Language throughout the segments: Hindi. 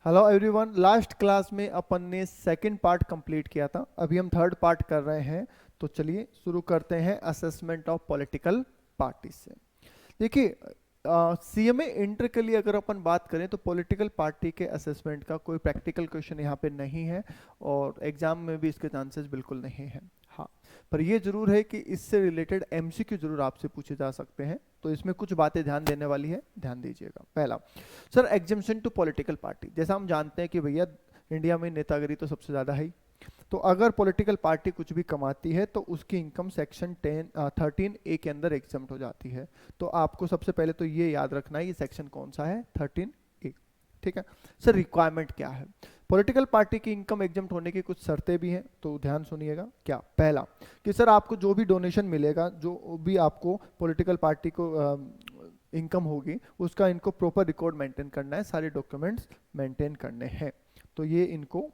हेलो एवरीवन, लास्ट क्लास में अपन ने सेकंड पार्ट कंप्लीट किया था। अभी हम थर्ड पार्ट कर रहे हैं। तो चलिए शुरू करते हैं असेसमेंट ऑफ पॉलिटिकल पार्टी से। देखिए, सीएमए इंटर के लिए अगर अपन बात करें तो पॉलिटिकल पार्टी के असेसमेंट का कोई प्रैक्टिकल क्वेश्चन यहाँ पे नहीं है और एग्जाम में भी इसके चांसेस बिल्कुल नहीं है। हाँ, पर ये जरूर है कि इससे रिलेटेड एमसीक्यू जरूर आपसे पूछे जा सकते हैं, तो इसमें कुछ बातें ध्यान देने वाली है, ध्यान दीजिएगा। पहला, sir exemption to political party. जैसा हम जानते हैं कि भैया इंडिया में नेतागिरी तो सबसे ज़्यादा है ही। तो अगर पॉलिटिकल पार्टी कुछ भी कमाती है तो उसकी इनकम सेक्शन 13A के अंदर एग्जम्प्ट हो जाती है। तो आपको सबसे पहले तो ये याद रखना है ये सेक्शन कौन सा है, 13A। ठीक है सर, रिक्वायरमेंट क्या है? पॉलिटिकल पार्टी की इनकम एग्जम्प्ट होने की कुछ शर्तें भी हैं, तो ध्यान सुनिएगा। क्या? पहला, कि सर आपको जो भी डोनेशन मिलेगा, जो भी आपको पॉलिटिकल पार्टी को इनकम होगी, उसका इनको प्रॉपर रिकॉर्ड मेंटेन करना है, सारे डॉक्यूमेंट्स मेंटेन करने हैं। तो ये इनको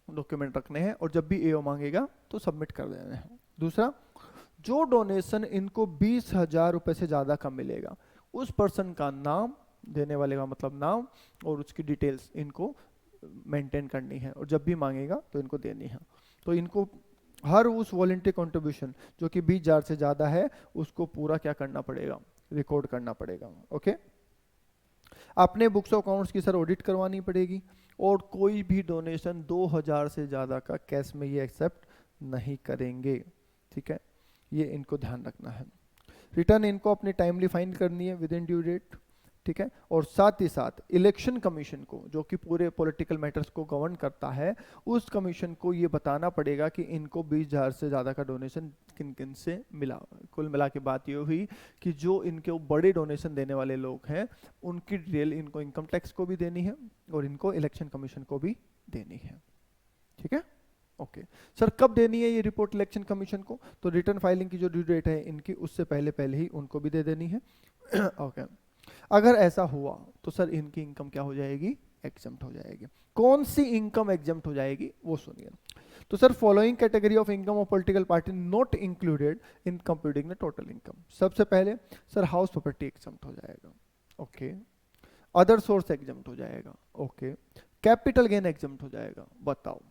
डॉक्यूमेंट रखने हैं और जब भी एओ मांगेगा तो सबमिट कर देने हैं। दूसरा, जो डोनेशन इनको 20,000 रुपए से ज़्यादा का मिलेगा, उस पर्सन का नाम, देने वाले का मतलब नाम, और उसकी डिटेल्स इनको मेंटेन करनी है और जब भी मांगेगा तो इनको देनी है। तो इनको हर उस वॉलंटियर कंट्रीब्यूशन जो कि 20,000 से ज़्यादा है उसको पूरा क्या करना पड़ेगा, रिकॉर्ड करना पड़ेगा। ओके, अपने बुक्स ऑफ अकाउंट्स की सर ऑडिट करवानी पड़ेगी और कोई भी डोनेशन 2,000 से ज़्यादा का कैश में ये एक्सेप्ट नहीं करेंगे। ठीक है, ये इनको ध्यान रखना है। रिटर्न इनको अपनी टाइमली फाइल करनी है विद इन ड्यू डेट। ठीक है, और साथ ही साथ इलेक्शन कमीशन को, जो कि पूरे पॉलिटिकल मैटर्स को गवर्न करता है, उस कमीशन को ये बताना पड़ेगा कि इनको 20,000 से ज़्यादा का डोनेशन किन किन से मिला। कुल मिला के बात ये हुई कि जो इनके बड़े डोनेशन देने वाले लोग हैं उनकी डिटेल इनको इनकम टैक्स को भी देनी है और इनको इलेक्शन कमीशन को भी देनी है। ठीक है, ओके सर, कब देनी है ये रिपोर्ट इलेक्शन कमीशन को? तो रिटर्न फाइलिंग की जो ड्यू डेट है इनकी, उससे पहले पहले ही उनको भी दे देनी है। ओके, अगर ऐसा हुआ तो सर इनकी इनकम क्या हो जाएगी, एग्जम्प्ट हो जाएगी। कौन सी इनकम एग्जम्प्ट हो जाएगी वो सुनिए। तो sir, following category of income of political party not included in computing the total income. सबसे पहले सर हाउस प्रॉपर्टी एग्जम्प्ट हो जाएगा। ओके, अदर सोर्स एग्जम्प्ट हो जाएगा। ओके, कैपिटल गेन एग्जम्प्ट हो जाएगा। बताओ,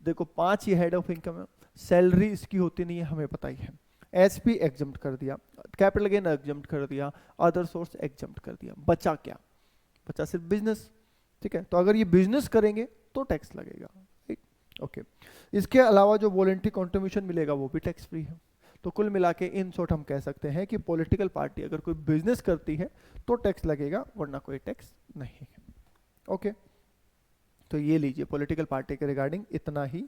देखो 5 ही हेड ऑफ इनकम है, सैलरी इसकी होती नहीं है, हमें पता ही है। एसपी एग्जम्प्ट कर दिया, कैपिटल गेन एग्जम्प्ट कर दिया, अदर सोर्स एग्जम्प्ट कर दिया, बचा क्या? बचा सिर्फ बिजनेस। ठीक है, तो अगर ये बिजनेस करेंगे तो टैक्स लगेगा। ओके, इसके अलावा जो वॉलंटरी कंट्रीब्यूशन मिलेगा वो भी टैक्स फ्री है। तो कुल मिला के इन शॉर्ट हम कह सकते हैं कि पॉलिटिकल पार्टी अगर कोई बिजनेस करती है तो टैक्स लगेगा, वरना कोई टैक्स नहीं है। ओके, तो ये लीजिए, पॉलिटिकल पार्टी के रिगार्डिंग इतना ही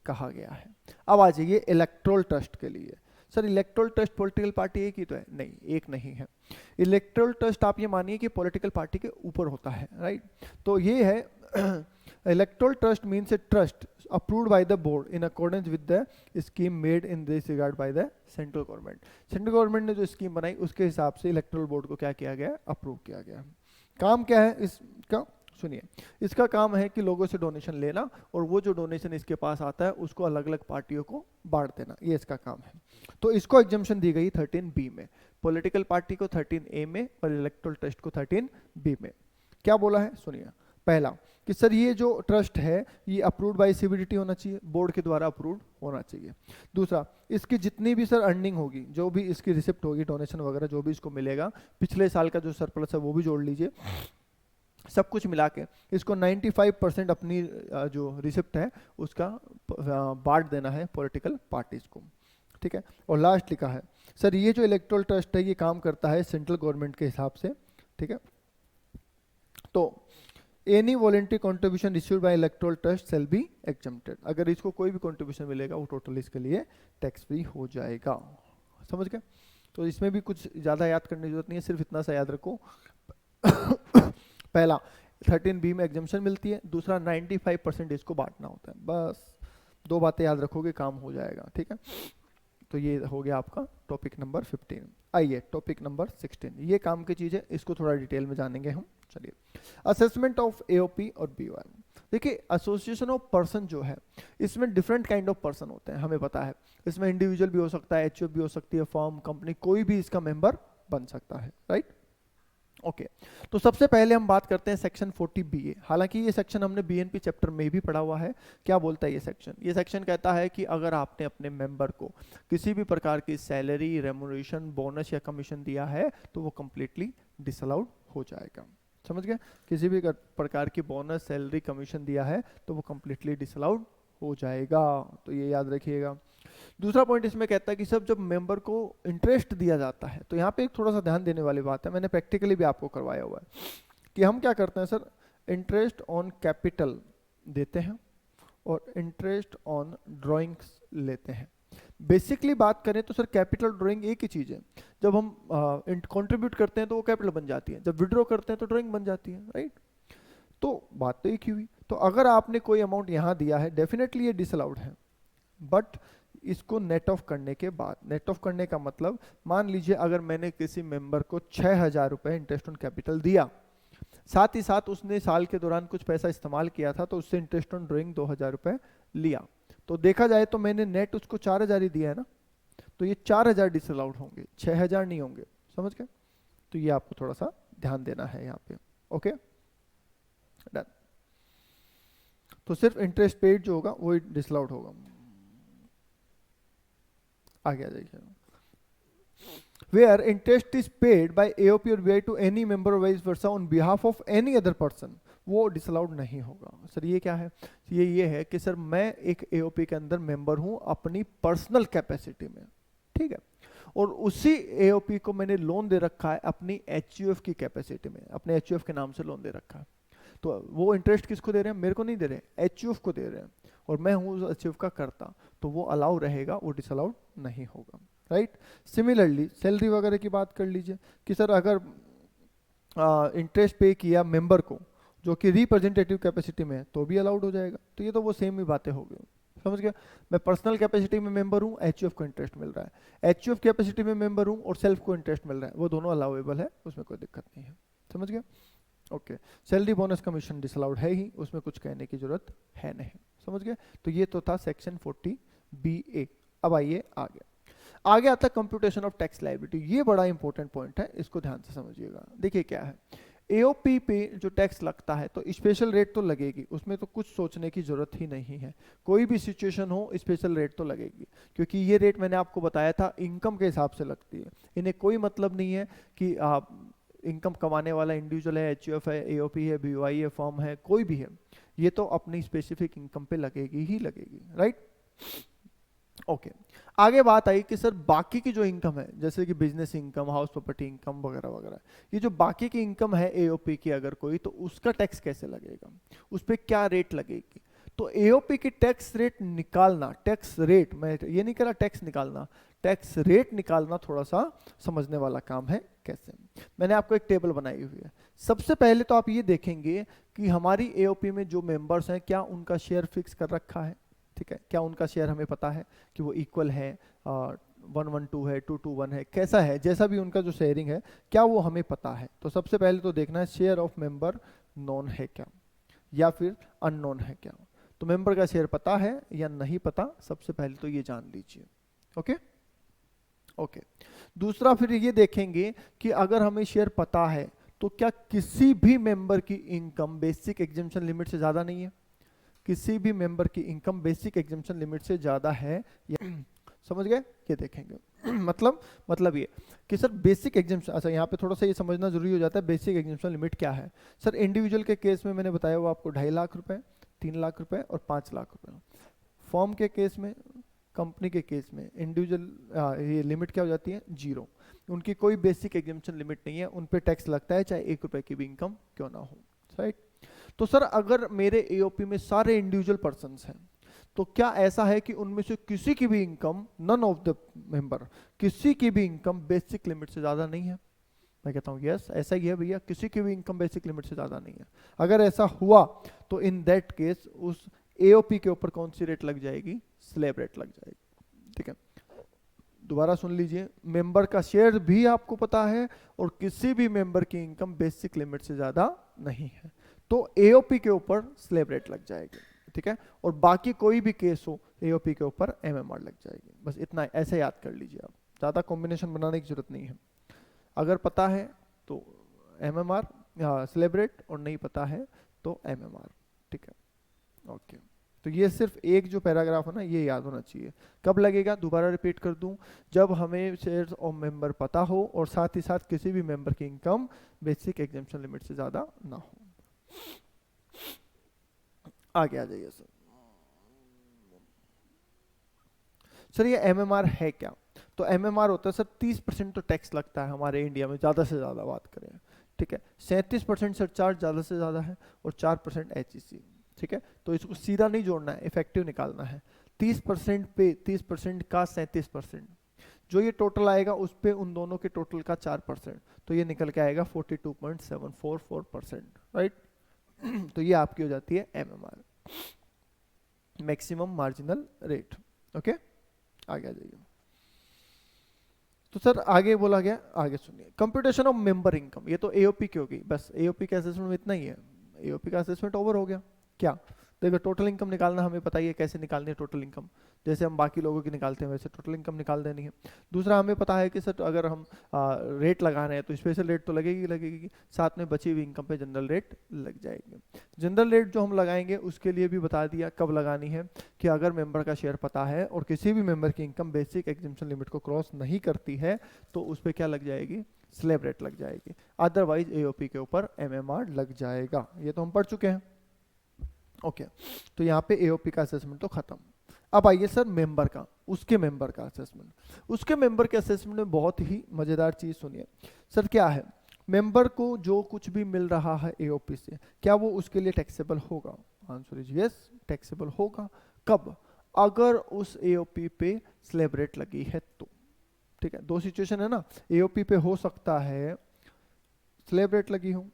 कहा गया है। अब आ जाइए इलेक्टोरल ट्रस्ट के लिए। Sir electoral trust political party एक ही तो है? नहीं, एक नहीं है। इलेक्टोरल ट्रस्ट आप ये मानिए कि पॉलिटिकल पार्टी के ऊपर होता है, राइट? तो ये है electoral trust means a trust approved by the board in accordance with the scheme made in this regard by the central government. Central government ने जो स्कीम बनाई उसके हिसाब से इलेक्टोरल बोर्ड को क्या किया गया, अप्रूव किया गया। काम क्या है इसका, सुनिए। इसका काम है कि लोगों से डोनेशन लेना और वो जो डोनेशन इसके पास आता है उसको अलग अलग पार्टियों को बांट देना, ये इसका काम है। तो इसको एग्जम्पशन दी गई 13B में, पॉलिटिकल पार्टी को 13A में और इलेक्टोरल ट्रस्ट को 13B में। क्या बोला है सुनिए। पहला, कि सर ये जो ट्रस्ट है ये अप्रूव्ड बाय सीबीडीटी होना चाहिए, बोर्ड के द्वारा अप्रूव्ड होना चाहिए। दूसरा, इसकी जितनी भी सर अर्निंग होगी, जो भी इसकी रिसिप्ट होगी, डोनेशन वगैरह जो भी इसको मिलेगा, पिछले साल का जो सरप्लस है वो भी जोड़ लीजिए, सब कुछ मिला के इसको 95% अपनी जो रिसिप्ट है उसका बांट देना है पॉलिटिकल पार्टीज को। ठीक है, और लास्ट लिखा है सर ये जो इलेक्टोरल ट्रस्ट है ये काम करता है सेंट्रल गवर्नमेंट के हिसाब से। ठीक है, तो any voluntary contribution received by electoral trust shall be exempted. अगर इसको कोई भी कंट्रीब्यूशन मिलेगा वो टोटल इसके लिए टैक्स फ्री हो जाएगा। समझ गए? तो इसमें भी कुछ ज़्यादा याद करने की जरूरत नहीं है, सिर्फ इतना सा याद रखो। पहला, 13B में एग्जम्पशन मिलती है, दूसरा 95% इसको बांटना होता है। बस 2 बातें याद रखोगे, काम हो जाएगा। ठीक है, तो ये हो गया आपका टॉपिक नंबर 15। आइए टॉपिक नंबर 16, ये काम की चीज़ है, इसको थोड़ा डिटेल में जानेंगे हम। चलिए, असेसमेंट ऑफ एओपी और बीओएम। देखिए, एसोसिएशन ऑफ पर्सन जो है इसमें डिफरेंट काइंड ऑफ पर्सन होते हैं, हमें पता है। इसमें इंडिविजुअल भी हो सकता है, एचयूएफ भी हो सकती है, फर्म, कंपनी, कोई भी इसका मेंबर बन सकता है, राइट? ओके तो सबसे पहले हम बात करते हैं सेक्शन 40 BA। हालांकि ये सेक्शन हमने BNP चैप्टर में भी पढ़ा हुआ है। क्या बोलता है ये सेक्शन कहता है कि अगर आपने अपने मेंबर को किसी भी प्रकार की सैलरी, रेमुनरेशन, बोनस या कमीशन दिया है तो वो कंप्लीटली डिसअलाउड हो जाएगा। समझ गए? किसी भी प्रकार की बोनस, सैलरी, कमीशन दिया है तो वो कंप्लीटली डिसअलाउड हो जाएगा, तो ये याद रखिएगा। दूसरा पॉइंट इसमें कहता है कि सब जब मेंबर को इंटरेस्ट दिया जाता है, तो यहाँ पे एक थोड़ा सा ध्यान देने वाली बात है, मैंने प्रैक्टिकली भी आपको करवाया हुआ है कि हम क्या करते हैं सर, इंटरेस्ट ऑन कैपिटल देते हैं और इंटरेस्ट ऑन ड्राइंग्स लेते हैं। बेसिकली बात करें तो सर कैपिटल ड्राइंग एक ही चीज है। जब हम कंट्रीब्यूट करते हैं तो वो कैपिटल बन जाती है, जब विड्रॉ करते हैं तो ड्राइंग बन जाती है, राइट? तो बात तो एक ही हुई। तो अगर आपने कोई अमाउंट यहाँ दिया है, डेफिनेटली ये डिसअलाउड है, बट इसको नेट ऑफ करने के बाद, नेट ऑफ करने का मतलब मान लीजिए अगर मैंने किसी मेंबर को 6,000 रुपए इंटरेस्ट ऑन कैपिटल दिया, साथ ही साथ उसने साल के दौरान कुछ पैसा इस्तेमाल किया था तो उससे इंटरेस्ट ऑन ड्राइंग 2,000 रुपए लिया, तो देखा जाए तो मैंने नेट उसको 4,000 ही दिया है ना, तो ये 4,000 डिसअलाउड होंगे, 6,000 नहीं होंगे। समझ गए? तो ये आपको थोड़ा सा ध्यान देना है यहाँ पे। Okay done. तो सिर्फ इंटरेस्ट पेड जो होगा वो डिसअलाउड होगा। आगे आ जाइए। Where interest is paid by AOP or VI to any member or vice versa on behalf of any other person, वो डिसअलाउड नहीं होगा। सर ये क्या है? ये है कि सर मैं एक AOP के अंदर मेंबर हूं अपनी पर्सनल कैपेसिटी में, ठीक है, और उसी AOP को मैंने लोन दे रखा है अपनी HUF की कैपेसिटी में, अपने HUF के नाम से लोन दे रखा है, तो वो इंटरेस्ट किसको दे रहे हैं? मेरे को नहीं दे रहे, HUF को दे रहे हैं, और मैं हूँ उस HUF का करता, तो वो अलाउ रहेगा, वो डिसअलाउड नहीं होगा, राइट? सिमिलरली सैलरी वगैरह की बात कर लीजिए कि सर अगर इंटरेस्ट पे किया मेंबर को जो कि रिप्रेजेंटेटिव कैपेसिटी में है तो भी अलाउड हो जाएगा। तो ये तो वो सेम ही बातें हो गई। समझ गया? मैं पर्सनल कैपेसिटी में मेंबर हूँ, HUF को इंटरेस्ट मिल रहा है, HUF कैपेसिटी में मेंबर हूँ और सेल्फ को इंटरेस्ट मिल रहा है, वो दोनों अलाउेबल है, उसमें कोई दिक्कत नहीं है। समझ गया? Okay salary, bonus, commission disallowed है ही, उसमें कुछ कहने की जरूरत है नहीं। समझ गए? तो ये तो था सेक्शन 40 BA। अब आइए आगे आता है कंप्यूटेशन ऑफ टैक्स लायबिलिटी। ये बड़ा इंपॉर्टेंट पॉइंट है, इसको ध्यान से समझिएगा। देखिए क्या है, AOP पे जो टैक्स लगता है तो स्पेशल रेट तो लगेगी, उसमें तो कुछ सोचने की जरूरत ही नहीं है, कोई भी सिचुएशन हो स्पेशल रेट तो लगेगी, क्योंकि ये रेट मैंने आपको बताया था इनकम के हिसाब से लगती है। इन्हें कोई मतलब नहीं है कि आप इनकम कमाने वाला इंडिविजुअल है, HUF है, AOP है, BOI है, फर्म है, कोई भी है, ये तो अपनी स्पेसिफिक इनकम पे लगेगी ही लगेगी, राइट? ओके आगे बात आई कि सर बाकी की जो इनकम है, जैसे कि business income, house property income वगैरह वगैरह, ये जो बाकी की इनकम है AOP की अगर कोई, तो उसका टैक्स कैसे लगेगा, उस पर क्या रेट लगेगी? तो AOP की टैक्स रेट निकालना, टैक्स रेट, मैं ये नहीं कह रहा टैक्स निकालना, टैक्स रेट निकालना थोड़ा सा समझने वाला काम है। कैसे? मैंने आपको एक टेबल बनाई हुई है। सबसे पहले तो आप ये देखेंगे कि हमारी AOP में जो मेंबर्स हैं क्या उनका शेयर फिक्स कर रखा है, ठीक है, क्या उनका शेयर हमें पता है कि वो इक्वल है, 1-1-2 है, 2-2-1 है, कैसा है, जैसा भी उनका जो शेयरिंग है क्या वो हमें पता है? तो सबसे पहले तो देखना है शेयर ऑफ मेंबर नॉन है क्या या फिर अननोन है क्या। तो मेंबर का शेयर पता है या नहीं पता, सबसे पहले तो ये जान लीजिए। ओके ओके दूसरा फिर ये देखेंगे कि अगर हमें शेयर पता है तो क्या किसी भी मेंबर की इनकम बेसिक एग्जेम्पशन लिमिट से ज्यादा नहीं है, किसी भी मेंबर की इनकम बेसिक एग्जेम्पशन लिमिट से ज्यादा है या समझ गए? ये देखेंगे मतलब ये कि सर बेसिक एग्जेम्पशन, अच्छा यहाँ पे थोड़ा सा ये समझना जरूरी हो जाता है बेसिक एग्जेम्पशन लिमिट क्या है। सर इंडिविजुअल के केस में मैंने बताया वो आपको 2.5 लाख रुपए, 3 लाख रुपए और 5 लाख रुपए। फॉर्म के केस में, कंपनी के केस में इंडिविजुअल ये लिमिट क्या हो जाती है? 0। उनकी कोई बेसिक एग्जेम्पशन लिमिट नहीं है, उन पे टैक्स लगता है चाहे 1 रुपए की भी इनकम क्यों ना हो, राइट? तो सर अगर मेरे AOP में सारे इंडिविजुअल पर्सन्स हैं तो क्या ऐसा है कि उनमें से किसी की भी income, none of the member, किसी की भी इनकम बेसिक लिमिट से ज्यादा नहीं है? मैं कहता हूँ यस ऐसा ही है भैया, किसी की भी इनकम बेसिक लिमिट से ज्यादा नहीं है। अगर ऐसा हुआ तो इन दैट केस उस AOP के ऊपर कौन सी रेट लग जाएगी? स्लैब रेट लग जाएगी। ठीक है, दोबारा सुन लीजिए, मेंबर का शेयर भी आपको पता है और किसी भी मेंबर की इनकम बेसिक लिमिट से ज्यादा नहीं है, तो AOP के ऊपर स्लैब रेट लग जाएगी। ठीक है, और बाकी कोई भी केस हो AOP के ऊपर MMR लग जाएगी। बस इतना ऐसे याद कर लीजिए, आप ज्यादा कॉम्बिनेशन बनाने की जरूरत नहीं है। अगर पता है तो MMR, स्लैब रेट, और नहीं पता है तो MMR। ठीक है, ओके। तो ये सिर्फ एक जो पैराग्राफ है ना, ये याद होना चाहिए। कब लगेगा, दोबारा रिपीट कर दूं, जब हमें शेयर्स ऑफ मेंबर पता हो और साथ ही साथ किसी भी मेंबर की इनकम बेसिक एग्जेम्पशन लिमिट से ज्यादा ना हो। आगे आ जाइए सर। सर ये MMR है क्या? तो MMR होता है सर 30% तो टैक्स लगता है हमारे इंडिया में, ज़्यादा से ज़्यादा बात करें। ठीक है, 37% सरचार्ज ज़्यादा से ज़्यादा है और 4% HEC। ठीक है, तो इसको सीधा नहीं जोड़ना है, इफेक्टिव निकालना है। 30% पे 30% का 37%, जो ये टोटल आएगा उस पे उन दोनों के टोटल का 4%, तो ये निकल के आएगा 42.744%। राइट, तो ये आपकी हो जाती है MMR, maximum marginal rate. Okay, आगे आ जाइए। तो सर आगे बोला गया, आगे सुनिए, कंप्यूटेशन ऑफ मेंबर इनकम, ये तो AOP की होगी, बस AOP के असेसमेंट में इतना ही है। AOP का असेसमेंट ओवर हो गया। क्या देखो, टोटल इनकम निकालना हमें पता ही है कैसे निकालनी है टोटल इनकम, जैसे हम बाकी लोगों की निकालते हैं वैसे टोटल इनकम निकाल देनी है। दूसरा हमें पता है कि सर अगर हम रेट लगा रहे हैं तो स्पेशल रेट तो लगेगी लगेगी, साथ में बची हुई इनकम पे जनरल रेट लग जाएगी। जनरल रेट जो हम लगाएंगे उसके लिए भी बता दिया कब लगानी है, कि अगर मेंबर का शेयर पता है और किसी भी मेंबर की इनकम बेसिक एग्जेम्पशन लिमिट को क्रॉस नहीं करती है तो उस पर क्या लग जाएगी, स्लैब रेट लग जाएगी। अदरवाइज AOP के ऊपर MMR लग जाएगा। ये तो हम पढ़ चुके हैं। ओके, तो यहाँ पे AOP का असेसमेंट तो खत्म। अब आइए सर मेंबर का, उसके मेंबर का असेसमेंट। उसके मेंबर के असेसमेंट में बहुत ही मजेदार चीज सुनिए सर, क्या है, मेंबर को जो कुछ भी मिल रहा है AOP से, क्या वो उसके लिए टैक्सेबल होगा? आंसर इज यस, टैक्सेबल होगा। कब? अगर उस AOP पे स्लैब रेट लगी है तो। ठीक है, दो सिचुएशन है ना, AOP पे हो सकता है स्लैब रेट लगी हो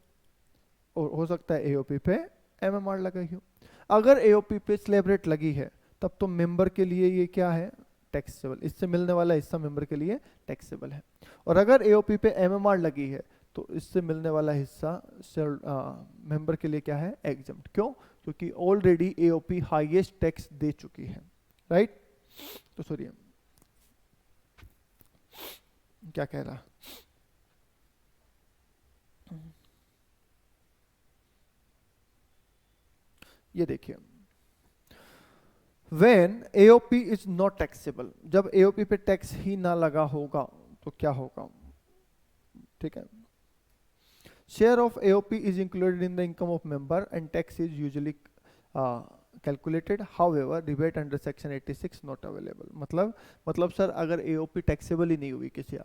और हो सकता है AOP पे MMR लगाई हो। अगर AOP पे स्लैब रेट लगी है तब तो मेंबर के लिए ये क्या है, टैक्सेबल, इससे मिलने वाला हिस्सा मेंबर के लिए टैक्सेबल है। और अगर AOP पे MMR लगी है तो इससे मिलने वाला हिस्सा मेंबर के लिए क्या है, एग्जम्प्ट। क्यों? क्योंकि ऑलरेडी AOP हाईएस्ट टैक्स दे चुकी है। राइट, तो सुनिए क्या कह रहा, ये देखिए, When AOP is not taxable, जब AOP पे टैक्स ही ना लगा होगा तो क्या होगा? ठीक है, share of AOP is included in the income of member and tax is usually calculated, however rebate under section 86 not available। मतलब सर अगर AOP टैक्सेबल ही नहीं हुई किसी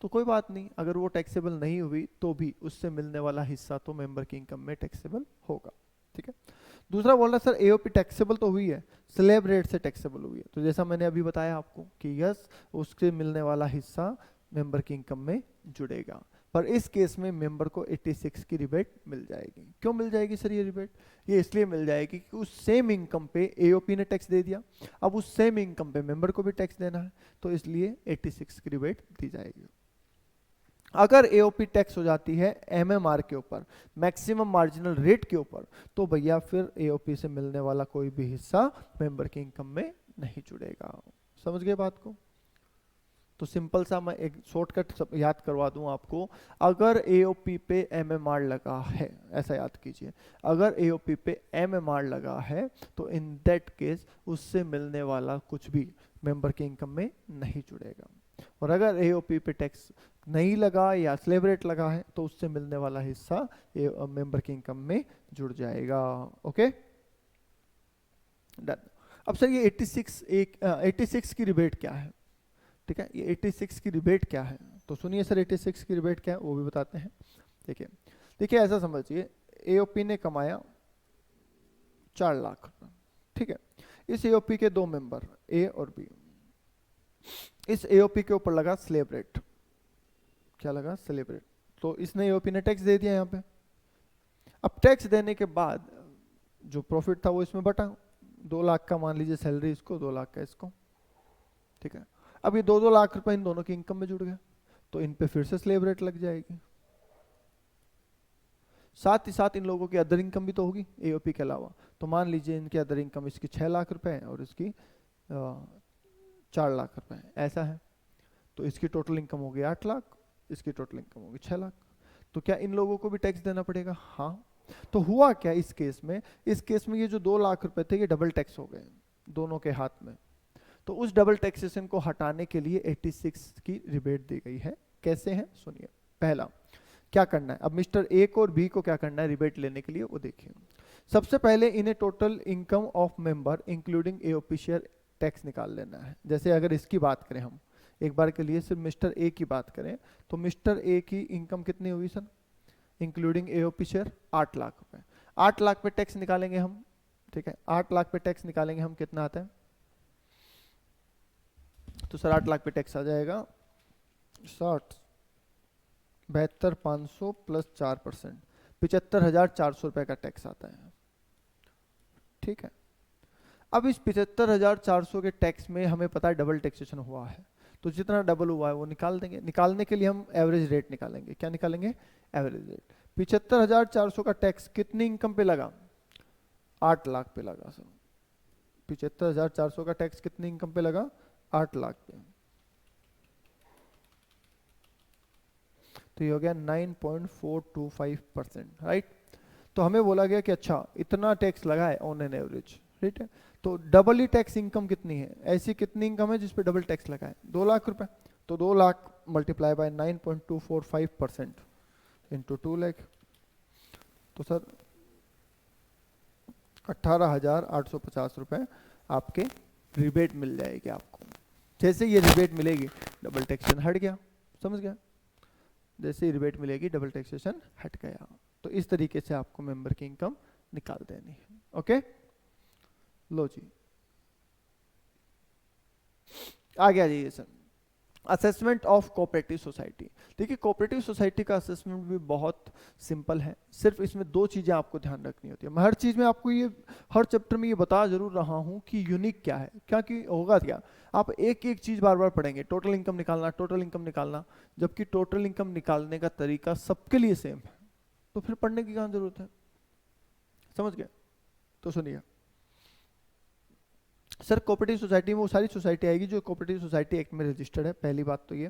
तो कोई बात नहीं, अगर वो टैक्सेबल नहीं हुई तो भी उससे मिलने वाला हिस्सा तो मेंबर की इनकम में टैक्सेबल होगा। ठीक है, दूसरा बोल रहा सर AOP टैक्सेबल तो हुई है, स्लैब रेट से टैक्सेबल हुई है, तो जैसा मैंने अभी बताया आपको कि यस, उससे मिलने वाला हिस्सा मेंबर की इनकम में जुड़ेगा। पर इस केस में मेंबर को 86 की रिबेट मिल जाएगी। क्यों मिल जाएगी सर ये रिबेट? ये इसलिए मिल जाएगी कि उस सेम इनकम पे AOP ने टैक्स दे दिया, अब उस सेम इनकम पे मेंबर को भी टैक्स देना है, तो इसलिए 86 की रिबेट दी जाएगी। अगर AOP टैक्स हो जाती है MMR के ऊपर, मैक्सिमम मार्जिनल रेट के ऊपर, तो भैया फिर AOP से मिलने वाला कोई भी हिस्सा मेंबर की इनकम में नहीं जुड़ेगा। समझ गए बात को? तो सिंपल सा मैं एक शॉर्टकट याद करवा दूं आपको, अगर AOP पे MMR लगा है, ऐसा याद कीजिए, अगर AOP पे MMR लगा है तो इन दैट केस उससे मिलने वाला कुछ भी मेंबर के इनकम में नहीं जुड़ेगा। और अगर AOP पे टैक्स नहीं लगा या स्लैब रेट लगा है तो उससे मिलने वाला हिस्सा मेंबर की इनकम में जुड़ जाएगा। Okay, done. अब सर ये 86 की रिबेट क्या है? ठीक है, ये 86 की रिबेट क्या है? तो सुनिए सर 86 की रिबेट क्या है वो भी बताते हैं। देखिए देखिए, ऐसा समझिए, AOP ने कमाया 4 लाख रुपए। ठीक है, इस AOP के दो मेंबर A और B, इस AOP के ऊपर लगा स्लैब रेट। क्या लगा? Slab rate. तो इसने AOP ने टैक्स दे दिया यहाँ पे। अब टैक्स देने के बाद जो प्रॉफिट था वो इसमें बटा, 2 लाख का मान लीजिए सैलरी इसको, 2 लाख का इसको। ठीक है, अब ये 2-2 लाख रुपए इन दोनों की इनकम में जुड़ गया, तो इन पे फिर से स्लैब रेट लग जाएगी। साथ ही साथ इन लोगों की अदर इनकम भी तो होगी AOP के अलावा, तो मान लीजिए इनकी अदर इनकम इसकी 6 लाख रुपए है और इसकी 4 लाख रुपए है, ऐसा है। तो इसकी टोटल इनकम होगी 8 लाख, इसकी टोटल इनकम होगी 6 लाख। तो क्या इन लोगों को भी टैक्स देना पड़ेगा? हाँ। तो हुआ क्या इस केस में? इस केस में ये जो 2 लाख रुपए थे ये डबल टैक्स हो गए दोनों के हाथ में। तो उस डबल टैक्सेशन को हटाने के लिए 86 की रिबेट दी गई है। कैसे है सुनिए। पहला क्या करना है, अब मिस्टर ए को और बी को क्या करना है रिबेट लेने के लिए, वो देखिए। सबसे पहले इन्हें total income of member including AOP share tax निकाल लेना है। जैसे अगर इसकी बात करें हम एक बार के लिए सिर्फ मिस्टर ए की बात करें, तो मिस्टर ए की इनकम कितनी हुई sir including AOP share? 8 lakh रुपए। 8 लाख पे टैक्स निकालेंगे हम, ठीक है, 8 लाख पे टैक्स निकालेंगे हम, कितना आता है? तो सर 8 लाख पे टैक्स आ जाएगा 72,500 प्लस 4%, 75,400 रुपए का टैक्स आता है, ठीक है। अब इस 75,400 के टैक्स में हमें पता है डबल टैक्सेशन हुआ है, तो जितना डबल हुआ है वो निकाल देंगे। निकालने के लिए हम एवरेज रेट निकालेंगे। क्या निकालेंगे? Average rate. 75,400 का टैक्स कितनी इनकम पे लगा? 8 लाख पे लगा सर। 75,400 का टैक्स कितनी इनकम पे लगा? 8 लाख पे। तो ये हो गया 9.425%, राइट। तो हमें बोला गया कि अच्छा इतना टैक्स लगा है ऑन एन एवरेज, ठीक है। तो डबल ही टैक्स इनकम कितनी है? ऐसी कितनी इनकम है जिसपे डबल टैक्स लगा है? 2 लाख रुपए। तो 2 lakh multiply by 9.245% into 2 lakh, तो सर 18,850 रुपए आपके रिबेट मिल जाएगी आपको। जैसे ये रिबेट मिलेगी डबल टैक्सेशन हट गया, समझ गया? जैसे ही रिबेट मिलेगी डबल टैक्सेशन हट गया। तो इस तरीके से आपको मेंबर की इनकम निकाल देनी है। ओके, लो जी आगे आ जाइए sir. Assessment of cooperative society. देखिए कोऑपरेटिव सोसाइटी का असेसमेंट भी बहुत सिंपल है, सिर्फ इसमें 2 चीजें आपको ध्यान रखनी होती है। मैं हर चीज में आपको ये हर चैप्टर में ये बता जरूर रहा हूं कि यूनिक क्या है, क्या कि होगा क्या, आप एक एक चीज बार बार पढ़ेंगे, टोटल इनकम निकालना, टोटल इनकम निकालना, जबकि टोटल इनकम निकालने का तरीका सबके लिए सेम है, तो फिर पढ़ने की कहां जरूरत है? समझ गए? तो सुनिए सर, कोऑपरेटिव सोसाइटी में वो सारी सोसाइटी आएगी जो कोऑपरेटिव सोसाइटी एक्ट में रजिस्टर्ड है, पहली बात तो ये।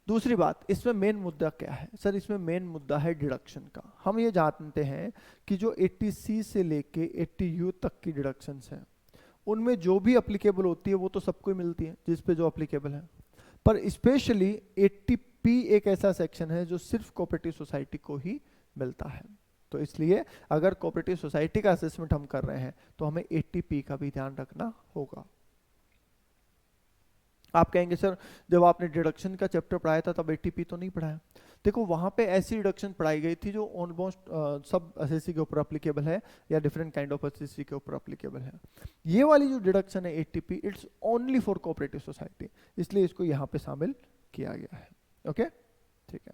दूसरी बात, इसमें मेन मुद्दा क्या है सर? इसमें मेन मुद्दा है डिडक्शन का। हम ये जानते हैं कि जो 80C से लेके 80U तक की डिडक्शंस हैं उनमें जो भी अप्लीकेबल होती है वो तो सबको ही मिलती है जिस पे जो अप्लीकेबल है, पर स्पेशली 80P एक ऐसा सेक्शन है जो सिर्फ कोऑपरेटिव सोसाइटी को ही मिलता है। तो इसलिए अगर कोऑपरेटिव सोसाइटी का असेसमेंट हम कर रहे हैं तो हमें 80P का भी ध्यान रखना होगा। आप कहेंगे सर जब आपने डिडक्शन का चैप्टर पढ़ाया था तब 80P तो नहीं पढ़ाया। देखो वहां पे ऐसी डिडक्शन पढ़ाई गई थी जो ऑलमोस्ट सब एसएससी के ऊपर अप्लीकेबल है या डिफरेंट काइंड ऑफ एसएससी के ऊपर अप्लीकेबल है। ये वाली जो डिडक्शन है 80P, it's only for cooperative society, इसलिए इसको यहाँ पे शामिल किया गया है। ओके ठीक है,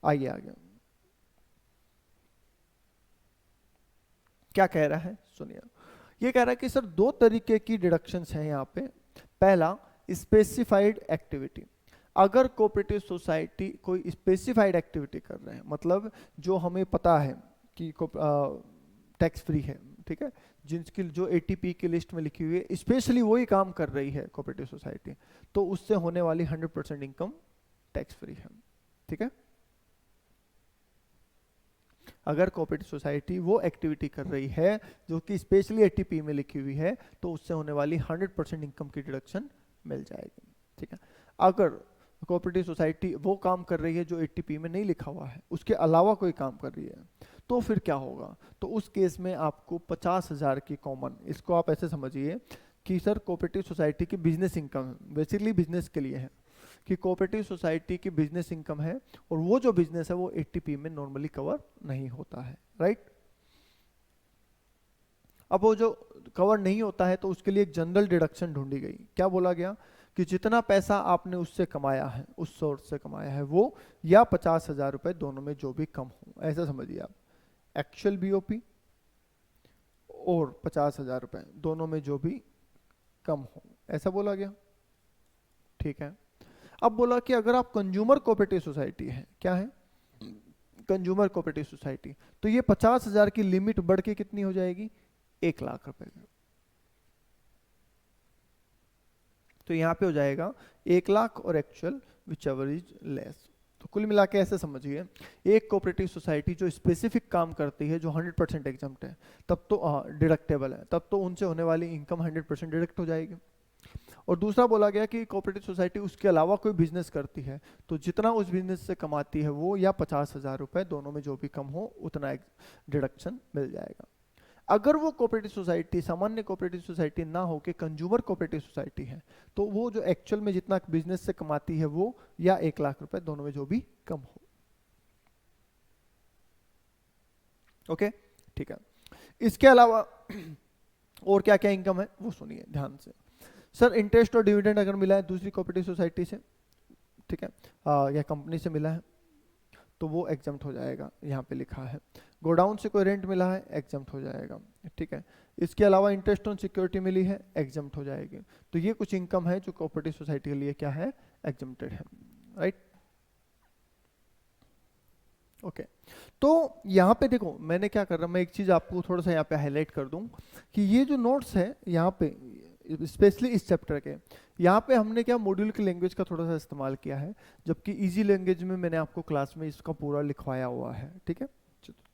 आइए आगे क्या कह रहा है सुनिए। ये कह रहा है कि सर 2 तरीके की डिडक्शंस हैं यहाँ पे। पहला स्पेसिफाइड एक्टिविटी, अगर कोऑपरेटिव सोसाइटी कोई स्पेसिफाइड एक्टिविटी कर रहे हैं, मतलब जो हमें पता है कि टैक्स फ्री है, ठीक है, जिनकी जो 80P की लिस्ट में लिखी हुई है स्पेशली वही काम कर रही है कोऑपरेटिव सोसाइटी, तो उससे होने वाली 100% इनकम टैक्स फ्री है, ठीक है। अगर कोऑपरेटिव सोसाइटी वो एक्टिविटी कर रही है जो कि स्पेशली 80P में लिखी हुई है तो उससे होने वाली 100% इनकम की डिडक्शन मिल जाएगी, ठीक है। अगर कोऑपरेटिव सोसाइटी वो काम कर रही है जो 80P में नहीं लिखा हुआ है, उसके अलावा कोई काम कर रही है, तो फिर क्या होगा? तो उस केस में आपको 50,000 की कॉमन, इसको आप ऐसे समझिए कि सर कोऑपरेटिव सोसाइटी की बिजनेस इनकम बेसिकली बिजनेस के लिए है, कि कोऑपरेटिव सोसाइटी की बिजनेस इनकम है और वो जो बिजनेस है वो 80P में नॉर्मली कवर नहीं होता है, राइट। अब वो जो कवर नहीं होता है तो उसके लिए एक जनरल डिडक्शन ढूंढी गई। क्या बोला गया कि जितना पैसा आपने उससे कमाया है, उस सोर्स से कमाया है वो, या 50,000 रुपए, दोनों में जो भी कम हो, ऐसा समझिए आप। एक्चुअल बीओपी और 50,000 रुपए दोनों में जो भी कम हो, ऐसा बोला गया, ठीक है। अब बोला कि अगर आप कंज्यूमर कोऑपरेटिव सोसाइटी है, क्या है? कंज्यूमर कोऑपरेटिव सोसाइटी, तो ये 50,000 की लिमिट बढ़ के कितनी हो जाएगी? 1 लाख रुपए। तो यहां पे हो जाएगा 1 लाख और actual which ever is less, तो कुल मिला के ऐसे समझिए, एक कोऑपरेटिव सोसाइटी जो स्पेसिफिक काम करती है, जो 100% एग्जम्प्ट है, तब तो डिडक्टेबल है, तब तो उनसे होने वाली इनकम 100% डिडक्ट हो जाएगी। और दूसरा बोला गया कि कोऑपरेटिव सोसाइटी उसके अलावा कोई बिजनेस करती है, तो जितना उस बिजनेस से कमाती है वो, या 50,000 रुपए, दोनों में जो भी कम हो उतना डिडक्शन मिल जाएगा। अगर वो कोऑपरेटिव सोसाइटी सामान्य कोऑपरेटिव सोसाइटी ना हो के कंज्यूमर कोऑपरेटिव सोसाइटी है, तो वो जो एक्चुअल में जितना बिजनेस से कमाती है वो, या 1 लाख रुपए, दोनों में जो भी कम हो। ओके, ठीक है। इसके अलावा और क्या क्या इनकम है वो सुनिए ध्यान से। सर इंटरेस्ट और डिविडेंड अगर मिला है दूसरी कोऑपरेटिव सोसाइटी से, ठीक है, या कंपनी से मिला है, तो वो एग्जम्प्ट हो जाएगा, यहाँ पे लिखा है। गोडाउन से कोई रेंट मिला है, एग्जम्प्ट हो जाएगा, ठीक है। इसके अलावा इंटरेस्ट ऑन सिक्योरिटी मिली है, एग्जम्प्ट हो जाएगी। तो ये कुछ इनकम है जो कोऑपरेटिव सोसाइटी के लिए क्या है, एग्जम्प्टेड है, राइट। ओके, तो यहाँ पे देखो मैंने क्या कर रहा, मैं एक चीज आपको थोड़ा सा यहाँ पे हाईलाइट कर दूं कि ये जो नोट्स है यहाँ पे, स्पेशली इस चैप्टर के, यहाँ पे हमने क्या मॉड्यूल की लैंग्वेज का थोड़ा सा इस्तेमाल किया है, जबकि इजी लैंग्वेज में मैंने आपको क्लास में इसका पूरा लिखवाया हुआ है, ठीक है।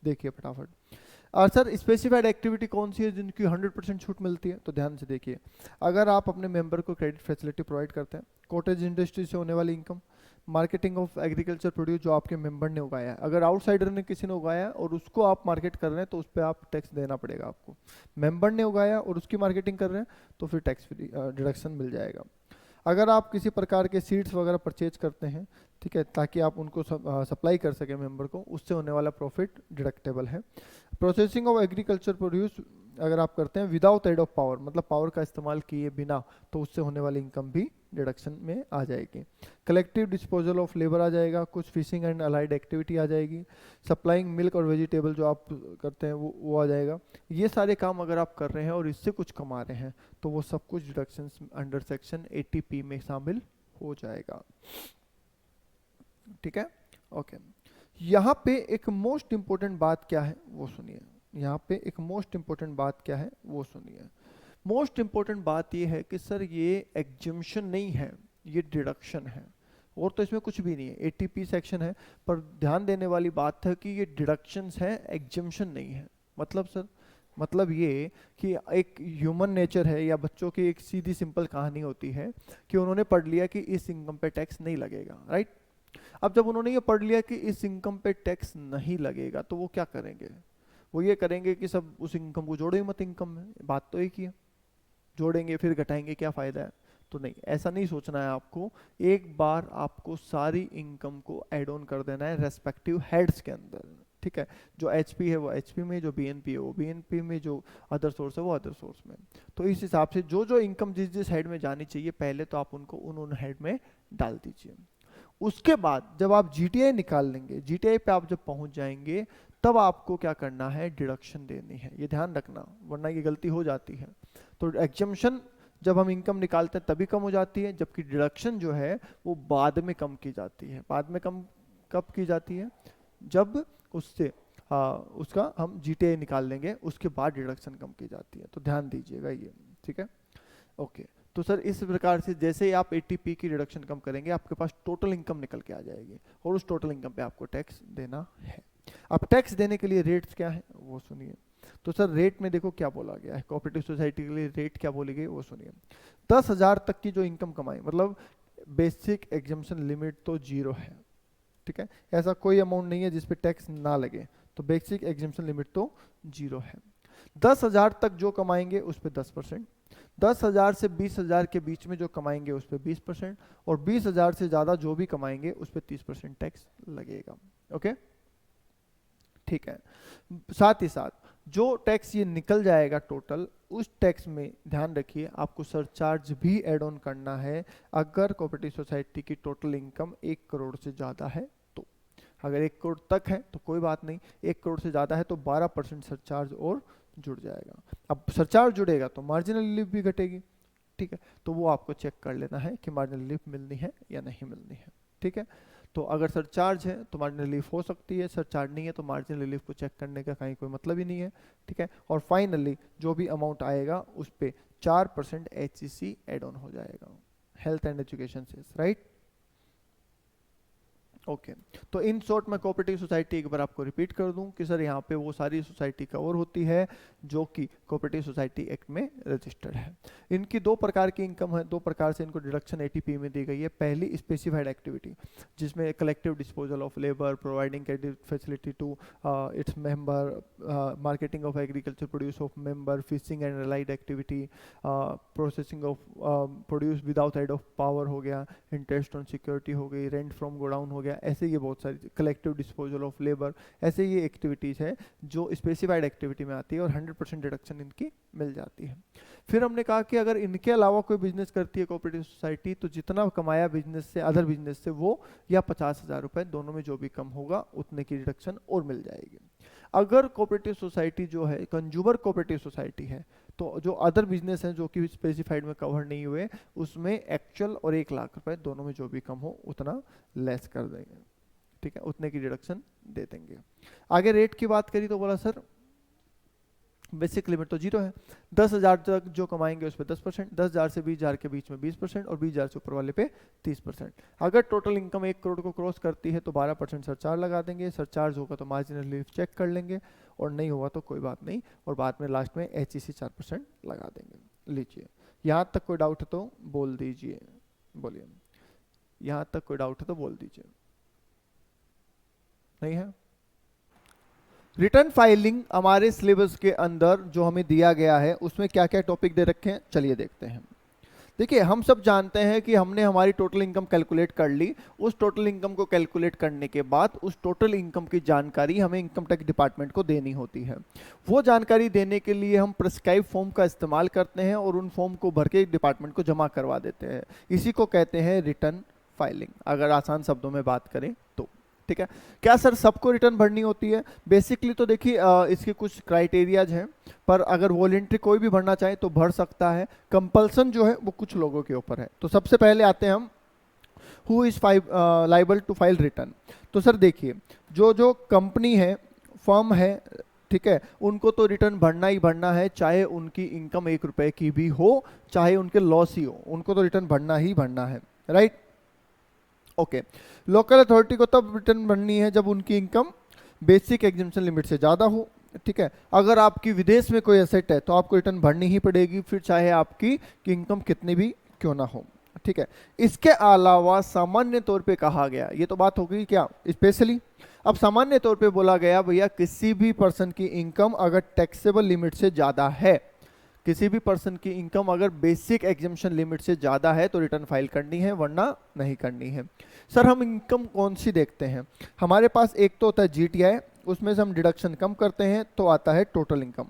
देखिए फटाफट। और सर स्पेसिफाइड एक्टिविटी कौन सी है जिनकी 100% छूट मिलती है, तो ध्यान से देखिए। अगर आप अपने मेंबर को क्रेडिट फैसिलिटी प्रोवाइड करते हैं, कॉटेज इंडस्ट्री से होने वाली income, marketing of agriculture produce जो आपके मेंबर ने उगाया है, अगर आउटसाइडर ने किसी ने उगाया है और उसको आप मार्केट कर रहे हैं तो उस पर आप टैक्स देना पड़ेगा आपको। मेंबर ने उगाया और उसकी मार्केटिंग कर रहे हैं तो फिर टैक्स डिडक्शन मिल जाएगा। अगर आप किसी प्रकार के सीड्स वगैरह परचेज करते हैं, ठीक है, ताकि आप उनको सप्लाई कर सके मेंबर को, उससे होने वाला प्रॉफिट डिडक्टेबल है। प्रोसेसिंग ऑफ एग्रीकल्चर प्रोड्यूस अगर आप करते हैं विदाउट एड ऑफ पावर, मतलब पावर का इस्तेमाल किए बिना, तो उससे होने वाली इनकम भी डिडक्शन में आ जाएगी। कलेक्टिव डिस्पोजल ऑफ लेबर आ जाएगा, कुछ फिशिंग एंड अलाइड एक्टिविटी आ जाएगी, सप्लाइंग मिल्क और वेजिटेबल जो आप करते हैं वो आ जाएगा। ये सारे काम अगर आप कर रहे हैं और इससे कुछ कमा रहे हैं तो वो सब कुछ डिडक्शंस अंडर सेक्शन 80P में शामिल हो जाएगा, ठीक है। ओके, यहाँ पे एक मोस्ट इंपॉर्टेंट बात क्या है वो सुनिए। यहाँ पे एक मोस्ट इंपॉर्टेंट बात क्या है वो सुनिए। मोस्ट इंपॉर्टेंट बात ये है कि सर ये एग्जम्पशन नहीं है, ये डिडक्शन है, और तो इसमें कुछ भी नहीं है। 80P सेक्शन है, पर ध्यान देने वाली बात है कि ये डिडक्शंस है, एग्जम्पशन नहीं है। मतलब सर, मतलब ये कि एक ह्यूमन नेचर है, या बच्चों की एक सीधी सिंपल कहानी होती है कि उन्होंने पढ़ लिया कि इस इनकम पे टैक्स नहीं लगेगा, राइट। अब जब उन्होंने ये पढ़ लिया कि इस इनकम पे टैक्स नहीं लगेगा, तो वो क्या करेंगे, वो ये करेंगे कि सब उस इनकम को जोड़ो ही मत इनकम में। बात तो एक ही है, जोड़ेंगे फिर घटाएंगे, क्या फायदा है। तो नहीं, ऐसा नहीं सोचना है आपको। एक बार आपको सारी इनकम को ऐड ऑन कर देना है रेस्पेक्टिव हेड्स के अंदर, ठीक है। जो एचपी है वो एचपी में, जो बीएनपी है वो बीएनपी में, जो अदर सोर्स है वो अदर सोर्स में। तो इस हिसाब से जो जो इनकम जिस जिस हेड में जानी चाहिए, पहले तो आप उनको उन हेड में डाल दीजिए। उसके बाद जब आप जीटीआई निकाल लेंगे, जीटीआई पे आप जब पहुंच जाएंगे, तब आपको क्या करना है, डिडक्शन देनी है। ये ध्यान रखना, वरना ये गलती हो जाती है। तो एग्जम्पशन जब हम इनकम निकालते हैं तभी कम हो जाती है, जबकि डिडक्शन जो है वो बाद में कम की जाती है। बाद में कम कब की जाती है, जब उससे उसका हम जीटीआई निकाल लेंगे, उसके बाद डिडक्शन कम की जाती है। तो ध्यान दीजिएगा ये, ठीक है। ओके, तो सर इस प्रकार से जैसे ही आप 80P की रिडक्शन कम करेंगे, आपके पास टोटल इनकम निकल के आ जाएगी, और उस टोटल इनकम पे आपको टैक्स देना है। अब टैक्स देने के लिए रेट्स क्या है वो सुनिए। तो सर रेट में देखो क्या बोला गया है, कोऑपरेटिव सोसाइटी के लिए रेट क्या बोली गई वो सुनिए। 10,000 तक की जो इनकम कमाई, मतलब बेसिक एग्जम्पशन लिमिट तो 0 है, ठीक है। ऐसा कोई अमाउंट नहीं है जिसपे टैक्स ना लगे, तो बेसिक एग्जम्पशन लिमिट तो 0 है। 10,000 तक जो कमाएंगे उस पर 10%, 10,000 से 20,000 के बीच में जो कमाएंगे उस पर 20%, और 20,000 से ज्यादा जो भी कमाएंगे उस पर 30% टैक्स लगेगा। ओके, ठीक है। साथ ही साथ जो टैक्स ये निकल जाएगा टोटल, उस टैक्स में ध्यान रखिए आपको सरचार्ज भी ऐड ऑन करना है, अगर कोऑपरेटिव सोसाइटी की टोटल इनकम 1 करोड़ से ज्यादा है तो। अगर 1 करोड़ तक है तो कोई बात नहीं, 1 करोड़ से ज्यादा है तो 12% सरचार्ज और जुड़ जाएगा। अब सरचार्ज जुड़ेगा तो मार्जिनल रिलीफ भी घटेगी, ठीक है। तो वो आपको चेक कर लेना है कि मार्जिनल रिलीफ मिलनी है या नहीं मिलनी है, ठीक है। तो अगर सरचार्ज है तो मार्जिनल रिलीफ हो सकती है, सरचार्ज नहीं है तो मार्जिनल रिलीफ को चेक करने का कहीं कोई मतलब ही नहीं है, ठीक है। और फाइनली जो भी अमाउंट आएगा उस पे 4% HCC एड ऑन हो जाएगा, हेल्थ एंड एजुकेशन से, राइट। ओके तो इन शॉर्ट मैं कोऑपरेटिव सोसाइटी एक बार आपको रिपीट कर दूं कि सर यहाँ पे वो सारी सोसाइटी कवर होती है जो कि कोऑपरेटिव सोसाइटी एक्ट में रजिस्टर्ड है। इनकी दो प्रकार की इनकम है, दो प्रकार से इनको डिडक्शन एटीपी में दी गई है। पहली स्पेसिफाइड एक्टिविटी जिसमें collective disposal of labour, providing credit facility to its member, marketing of agriculture produce of member, fishing and relied activity, processing of produce without aid of power हो गया, इंटरेस्ट ऑन सिक्योरिटी हो गई, रेंट फ्रॉम गोडाउन हो गया, ऐसे ये बहुत सारी कलेक्टिव डिस्पोजल ऑफ लेबर, ऐसे ये एक्टिविटीज़ है जो स्पेसिफाइड एक्टिविटी में आती है और 100% डिडक्शन इनकी मिल जाती है। फिर हमने कहा कि अगर इनके अलावा कोई बिजनेस करती है कोऑपरेटिव सोसाइटी तो जितना कमाया बिजनेस से, अदर बिजनेस से, वो या 50,000 रुपए, दोनों में जो भी कम होगा उतने की डिडक्शन और मिल जाएगी। अगर कोऑपरेटिव सोसाइटी जो है कंज्यूमर कोऑपरेटिव सोसाइटी है तो जो अदर बिजनेस हैं जो कि स्पेसिफाइड में कवर नहीं हुए उसमें एक्चुअल और 1 लाख रुपए दोनों में जो भी कम हो उतना लेस कर देंगे, ठीक है, उतने की डिडक्शन दे देंगे। आगे रेट की बात करी तो बोला सर बेसिक लिमिट तो 0 है, 10,000 तक जो कमाएंगे उस पर 10%, 10,000 से 20,000 के बीच में 20% और 20,000 से ऊपर वाले पे 30%। अगर टोटल इनकम 1 करोड़ को क्रॉस करती है तो 12% सरचार्ज लगा देंगे, सरचार्ज होगा तो मार्जिनल रिलीफ चेक कर लेंगे और नहीं हुआ तो कोई बात नहीं, और बाद में लास्ट में HEC 4% लगा देंगे। लीजिए यहाँ तक कोई डाउट है तो बोल दीजिए, बोलिए यहाँ तक कोई डाउट है तो बोल दीजिए। नहीं है? रिटर्न फाइलिंग हमारे सिलेबस के अंदर जो हमें दिया गया है उसमें क्या क्या टॉपिक दे रखे हैं चलिए देखते हैं। देखिए हम सब जानते हैं कि हमने हमारी टोटल इनकम कैलकुलेट कर ली, उस टोटल इनकम को कैलकुलेट करने के बाद उस टोटल इनकम की जानकारी हमें इनकम टैक्स डिपार्टमेंट को देनी होती है। वो जानकारी देने के लिए हम प्रिस्क्राइब फॉर्म का इस्तेमाल करते हैं और उन फॉर्म को भर के डिपार्टमेंट को जमा करवा देते हैं, इसी को कहते हैं रिटर्न फाइलिंग, अगर आसान शब्दों में बात करें तो। ठीक है, क्या सर सबको रिटर्न भरनी होती है? बेसिकली तो देखिए इसके कुछ क्राइटेरियाज हैं, पर अगर वॉलेंट्री कोई भी भरना चाहे तो भर सकता है, कंपल्सन जो है वो कुछ लोगों के ऊपर है। तो सबसे पहले आते हैं हम who is liable to file return. तो सर देखिए जो जो कंपनी है, फर्म है, ठीक है, उनको तो रिटर्न भरना ही भरना है, चाहे उनकी इनकम 1 रुपए की भी हो, चाहे उनके लॉस ही हो, उनको तो रिटर्न भरना ही भरना है, राइट। ओके, लोकल अथॉरिटी को तब रिटर्न भरनी है जब उनकी इनकम बेसिक एग्जेम्पशन लिमिट से ज़्यादा हो, ठीक है। अगर आपकी विदेश में कोई एसेट है तो आपको रिटर्न भरनी ही पड़ेगी, फिर चाहे आपकी इनकम कितनी भी क्यों ना हो, ठीक है। इसके अलावा सामान्य तौर पे कहा गया, ये तो बात हो गई क्या स्पेशली, अब सामान्य तौर पे बोला गया भैया किसी भी पर्सन की इनकम अगर टैक्सेबल लिमिट से ज़्यादा है, किसी भी पर्सन की इनकम अगर बेसिक एग्जेम्पशन लिमिट से ज़्यादा है तो रिटर्न फाइल करनी है, वरना नहीं करनी है। सर हम इनकम कौन सी देखते हैं? हमारे पास एक तो होता है GTI, उसमें से हम डिडक्शन कम करते हैं तो आता है टोटल इनकम।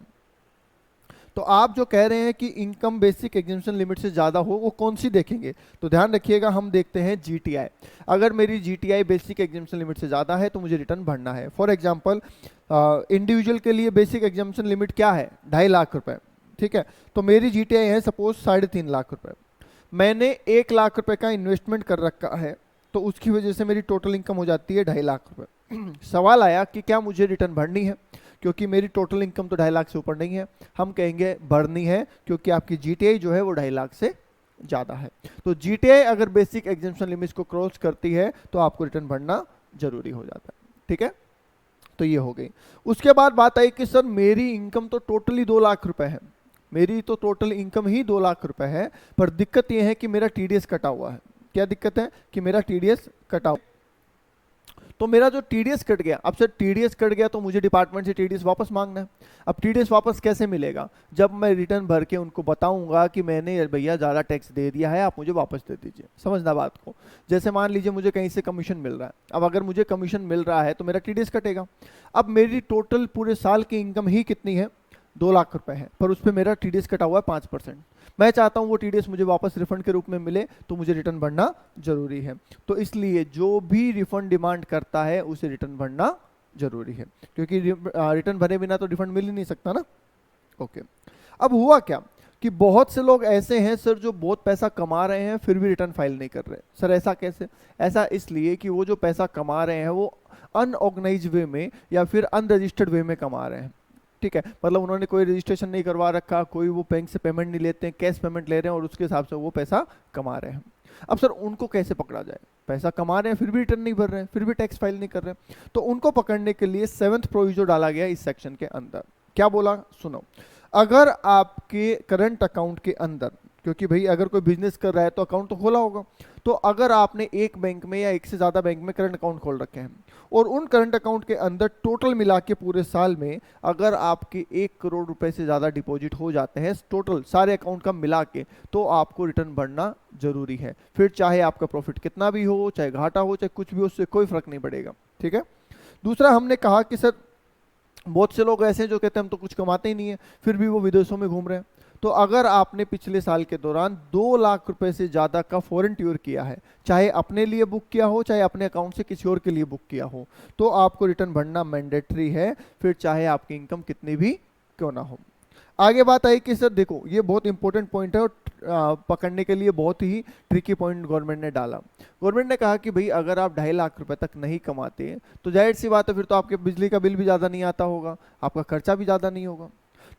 तो आप जो कह रहे हैं कि इनकम बेसिक एग्जेम्पशन लिमिट से ज़्यादा हो, वो कौन सी देखेंगे? तो ध्यान रखिएगा हम देखते हैं GTI। अगर मेरी GTI बेसिक एग्जेम्पशन लिमिट से ज़्यादा है तो मुझे रिटर्न भरना है। फॉर एग्जाम्पल इंडिविजुअल के लिए बेसिक एग्जेम्पशन लिमिट क्या है? 2.5 लाख रुपए, ठीक है। तो मेरी GTI है सपोज 3.5 लाख रुपए, मैंने 1 लाख रुपए का इन्वेस्टमेंट कर रखा है तो उसकी वजह से मेरी टोटल इनकम हो जाती है 2.5 लाख रुपए। सवाल आया कि क्या मुझे रिटर्न भरनी है, क्योंकि मेरी टोटल इनकम तो 2.5 लाख से ऊपर नहीं है। हम कहेंगे भरनी है, क्योंकि आपकी GTI जो है वो 2.5 लाख से ज़्यादा है। तो GTI अगर बेसिक एग्जेम्पशन लिमिट को क्रॉस करती है तो आपको रिटर्न भरना जरूरी हो जाता है, ठीक है। तो ये हो गई। उसके बाद बात आई कि सर मेरी इनकम तो टोटली 2 लाख रुपए है, मेरी तो टोटल इनकम ही 2 लाख रुपए है, पर दिक्कत यह है कि मेरा TDS कटा हुआ है। क्या दिक्कत है? कि मेरा TDS कटा हुआ, तो मेरा जो TDS कट गया, अब सर TDS कट गया तो मुझे डिपार्टमेंट से TDS वापस मांगना है। अब TDS वापस कैसे मिलेगा? जब मैं रिटर्न भर के उनको बताऊंगा कि मैंने भैया ज़्यादा टैक्स दे दिया है, आप मुझे वापस दे दीजिए। समझना बात को। जैसे मान लीजिए मुझे कहीं से कमीशन मिल रहा है, अब अगर मुझे कमीशन मिल रहा है तो मेरा TDS कटेगा। अब मेरी टोटल पूरे साल की इनकम ही कितनी है? 2 लाख रुपए है, पर उस पर मेरा TDS कटा हुआ है 5%। मैं चाहता हूं वो TDS मुझे वापस रिफंड के रूप में मिले, तो मुझे रिटर्न भरना जरूरी है। तो इसलिए जो भी रिफंड डिमांड करता है उसे रिटर्न भरना जरूरी है, क्योंकि रिटर्न भरे बिना तो रिफंड मिल ही नहीं सकता ना। ओके, अब हुआ क्या कि बहुत से लोग ऐसे हैं सर जो बहुत पैसा कमा रहे हैं फिर भी रिटर्न फाइल नहीं कर रहे। सर ऐसा कैसे? ऐसा इसलिए कि वो जो पैसा कमा रहे हैं वो अनऑर्गेनाइज्ड वे में या फिर अनरजिस्टर्ड वे में कमा रहे हैं। ठीक है, मतलब उन्होंने कोई रजिस्ट्रेशन नहीं करवा रखा, कोई वो बैंक से पेमेंट नहीं लेते हैं, कैश पेमेंट ले रहे हैं और उसके हिसाब से वो पैसा कमा रहे हैं। अब सर उनको कैसे पकड़ा जाए, पैसा कमा रहे हैं फिर भी रिटर्न नहीं भर रहे हैं, फिर भी टैक्स फाइल नहीं कर रहे हैं। तो उनको पकड़ने के लिए 7th प्रोविजो डाला गया इस सेक्शन के अंदर। क्या बोला, सुनो, अगर आपके करंट अकाउंट के अंदर, क्योंकि भाई अगर कोई बिजनेस कर रहा है तो अकाउंट तो खोला होगा, तो अगर आपने एक बैंक में या एक से ज्यादा बैंक में करंट अकाउंट खोल रखे हैं और उन करंट अकाउंट के अंदर टोटल मिला के पूरे साल में अगर आपके 1 करोड़ रुपए से ज्यादा डिपॉजिट हो जाते हैं टोटल सारे अकाउंट का मिला के, तो आपको रिटर्न भरना जरूरी है। फिर चाहे आपका प्रॉफिट कितना भी हो, चाहे घाटा हो, चाहे कुछ भी हो, उससे कोई फर्क नहीं पड़ेगा। ठीक है। दूसरा हमने कहा कि सर बहुत से लोग ऐसे हैं जो कहते हैं हम तो कुछ कमाते ही नहीं है, फिर भी वो विदेशों में घूम रहे हैं। तो अगर आपने पिछले साल के दौरान 2 लाख रुपए से ज्यादा का फॉरेन टूर किया है, चाहे अपने लिए बुक किया हो, चाहे अपने अकाउंट से किसी और के लिए बुक किया हो, तो आपको रिटर्न भरना मैंडेटरी है, फिर चाहे आपकी इनकम कितनी भी क्यों ना हो। आगे बात आई कि सर देखो ये बहुत इंपॉर्टेंट पॉइंट है और पकड़ने के लिए बहुत ही ट्रिकी पॉइंट गवर्नमेंट ने डाला। गवर्नमेंट ने कहा कि भाई अगर आप 2.5 लाख रुपए तक नहीं कमाते तो जाहिर सी बात है फिर तो आपके बिजली का बिल भी ज़्यादा नहीं आता होगा, आपका खर्चा भी ज़्यादा नहीं होगा।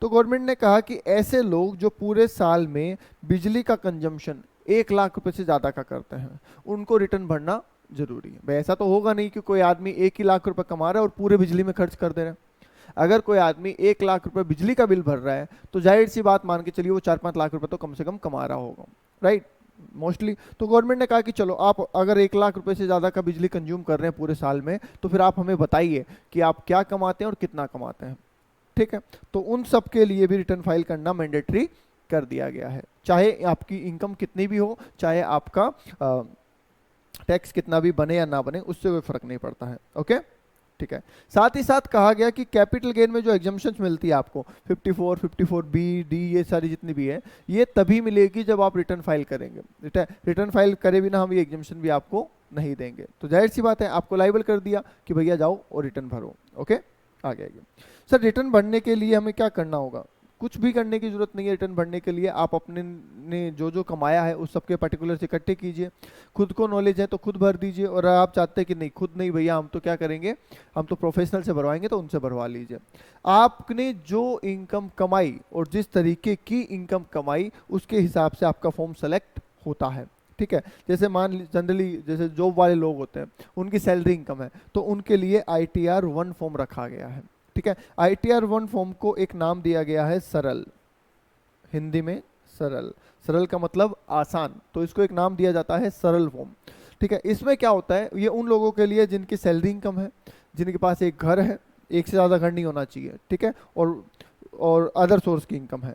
तो गवर्नमेंट ने कहा कि ऐसे लोग जो पूरे साल में बिजली का कंजम्पशन 1 लाख रुपए से ज़्यादा का करते हैं, उनको रिटर्न भरना जरूरी है। भाई ऐसा तो होगा नहीं कि कोई आदमी 1 ही लाख रुपए कमा रहा है और पूरे बिजली में खर्च कर दे रहा है। अगर कोई आदमी 1 लाख रुपए बिजली का बिल भर रहा है तो जाहिर सी बात मान के चलिए वो 4-5 लाख रुपए तो कम से कम कमा रहा होगा, राइट, मोस्टली। तो गवर्नमेंट ने कहा कि चलो आप अगर 1 लाख रुपए से ज़्यादा का बिजली कंज्यूम कर रहे हैं पूरे साल में, तो फिर आप हमें बताइए कि आप क्या कमाते हैं और कितना कमाते हैं। ठीक है, तो उन सब के लिए भी रिटर्न फाइल करना मैंडेटरी कर दिया गया है, चाहे आपकी इनकम कितनी भी हो, चाहे आपका टैक्स कितना भी बने या ना बने, उससे कोई फर्क नहीं पड़ता है। ओके, ठीक है। साथ ही साथ कहा गया कि कैपिटल गेन में जो एग्जम्पशंस मिलती है आपको 54, 54B, डी, ये सारी जितनी भी है, ये तभी मिलेगी जब आप रिटर्न फाइल करेंगे। रिटर्न फाइल करे बिना हम ये एग्जम्पशन भी आपको नहीं देंगे। तो जाहिर सी बात है आपको लाइबल कर दिया कि भैया जाओ और रिटर्न भरो। ओके, आगे आइए। सर रिटर्न भरने के लिए हमें क्या करना होगा? कुछ भी करने की जरूरत नहीं है रिटर्न भरने के लिए। आप अपने ने जो जो कमाया है उस सबके पर्टिकुलर्स इकट्ठे कीजिए, खुद को नॉलेज है तो खुद भर दीजिए, और आप चाहते हैं कि नहीं खुद नहीं भैया हम तो क्या करेंगे, हम तो प्रोफेशनल से भरवाएंगे, तो उनसे भरवा लीजिए। आपने जो इनकम कमाई और जिस तरीके की इनकम कमाई उसके हिसाब से आपका फॉर्म सेलेक्ट होता है। ठीक है, जैसे जनरली जैसे जॉब वाले लोग होते हैं उनकी सैलरी इनकम है तो उनके लिए ITR 1 फॉर्म रखा गया है। ठीक है, ITR 1 फॉर्म को एक नाम दिया गया है सरल, हिंदी में सरल। सरल का मतलब आसान, तो इसको एक नाम दिया जाता है सरल फॉर्म। ठीक है, इसमें क्या होता है, ये उन लोगों के लिए जिनकी सैलरी इनकम है, जिनके पास एक घर है, एक से ज़्यादा घर नहीं होना चाहिए, ठीक है, और अदर सोर्स की इनकम है।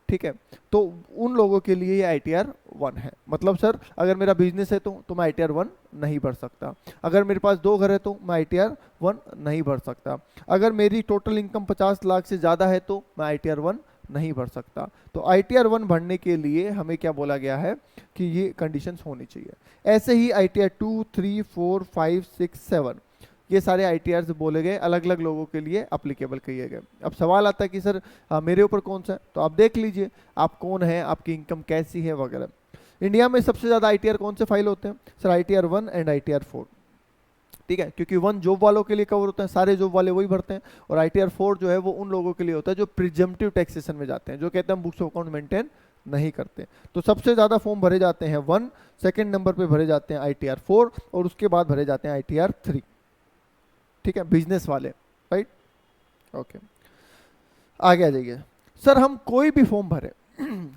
ठीक है, तो उन लोगों के लिए ये ITR 1 है। मतलब सर अगर मेरा बिजनेस है तो मैं ITR 1 नहीं भर सकता, अगर मेरे पास 2 घर है तो मैं ITR 1 नहीं भर सकता, अगर मेरी टोटल इनकम 50 लाख से ज़्यादा है तो मैं ITR 1 नहीं भर सकता। तो ITR 1 भरने के लिए हमें क्या बोला गया है कि ये कंडीशंस होनी चाहिए। ऐसे ही ITR 2, 3, 4, 5, 6, 7 ये सारे ITRs बोले गए, अलग अलग लोगों के लिए अप्लीकेबल किए गए। अब सवाल आता है कि सर मेरे ऊपर कौन सा है, तो आप देख लीजिए आप कौन है, आपकी इनकम कैसी है वगैरह। इंडिया में सबसे ज़्यादा ITR कौन से फाइल होते हैं सर? ITR 1 and ITR 4। ठीक है, क्योंकि 1 जॉब वालों के लिए कवर होता है, सारे जॉब वाले वही भरते हैं, और ITR 4 जो है वो उन लोगों के लिए होता है जो प्रिजम्पटिव टैक्सेशन में जाते हैं, जो कहते हैं हम बुक्स ऑफ अकाउंट मेंटेन नहीं करते। तो सबसे ज़्यादा फॉर्म भरे जाते हैं 1, सेकेंड नंबर पे भरे जाते हैं ITR 4, और उसके बाद भरे जाते हैं ITR 3। ठीक है, बिजनेस वाले, राइट। ओके, आगे आ जाइए। सर हम कोई भी फॉर्म भरें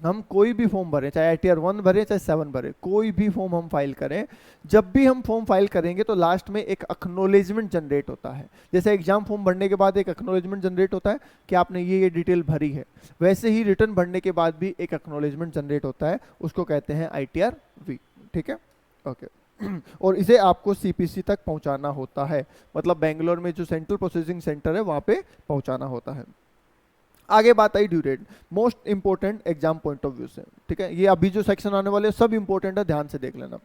हम कोई भी फॉर्म भरें, चाहे ITR 1 भरें चाहे 7 भरें, कोई भी फॉर्म हम फाइल करें, जब भी हम फॉर्म फाइल करेंगे तो लास्ट में एक एक्नॉलेजमेंट जनरेट होता है। जैसे एग्जाम फॉर्म भरने के बाद एक एक्नॉलेजमेंट जनरेट होता है कि आपने ये डिटेल भरी है, वैसे ही रिटर्न भरने के बाद भी एक एक्नॉलेजमेंट जनरेट होता है, उसको कहते हैं ITR V। ठीक है, ओके। और इसे आपको CPC तक पहुंचाना होता है, मतलब बेंगलोर में जो सेंट्रल प्रोसेसिंग सेंटर है वहां पे पहुंचाना होता है। आगे बात आई due date, most important exam point of view से, ठीक है। ये अभी जो सेक्शन आने वाले सब इंपोर्टेंट है, ध्यान से देख लेना।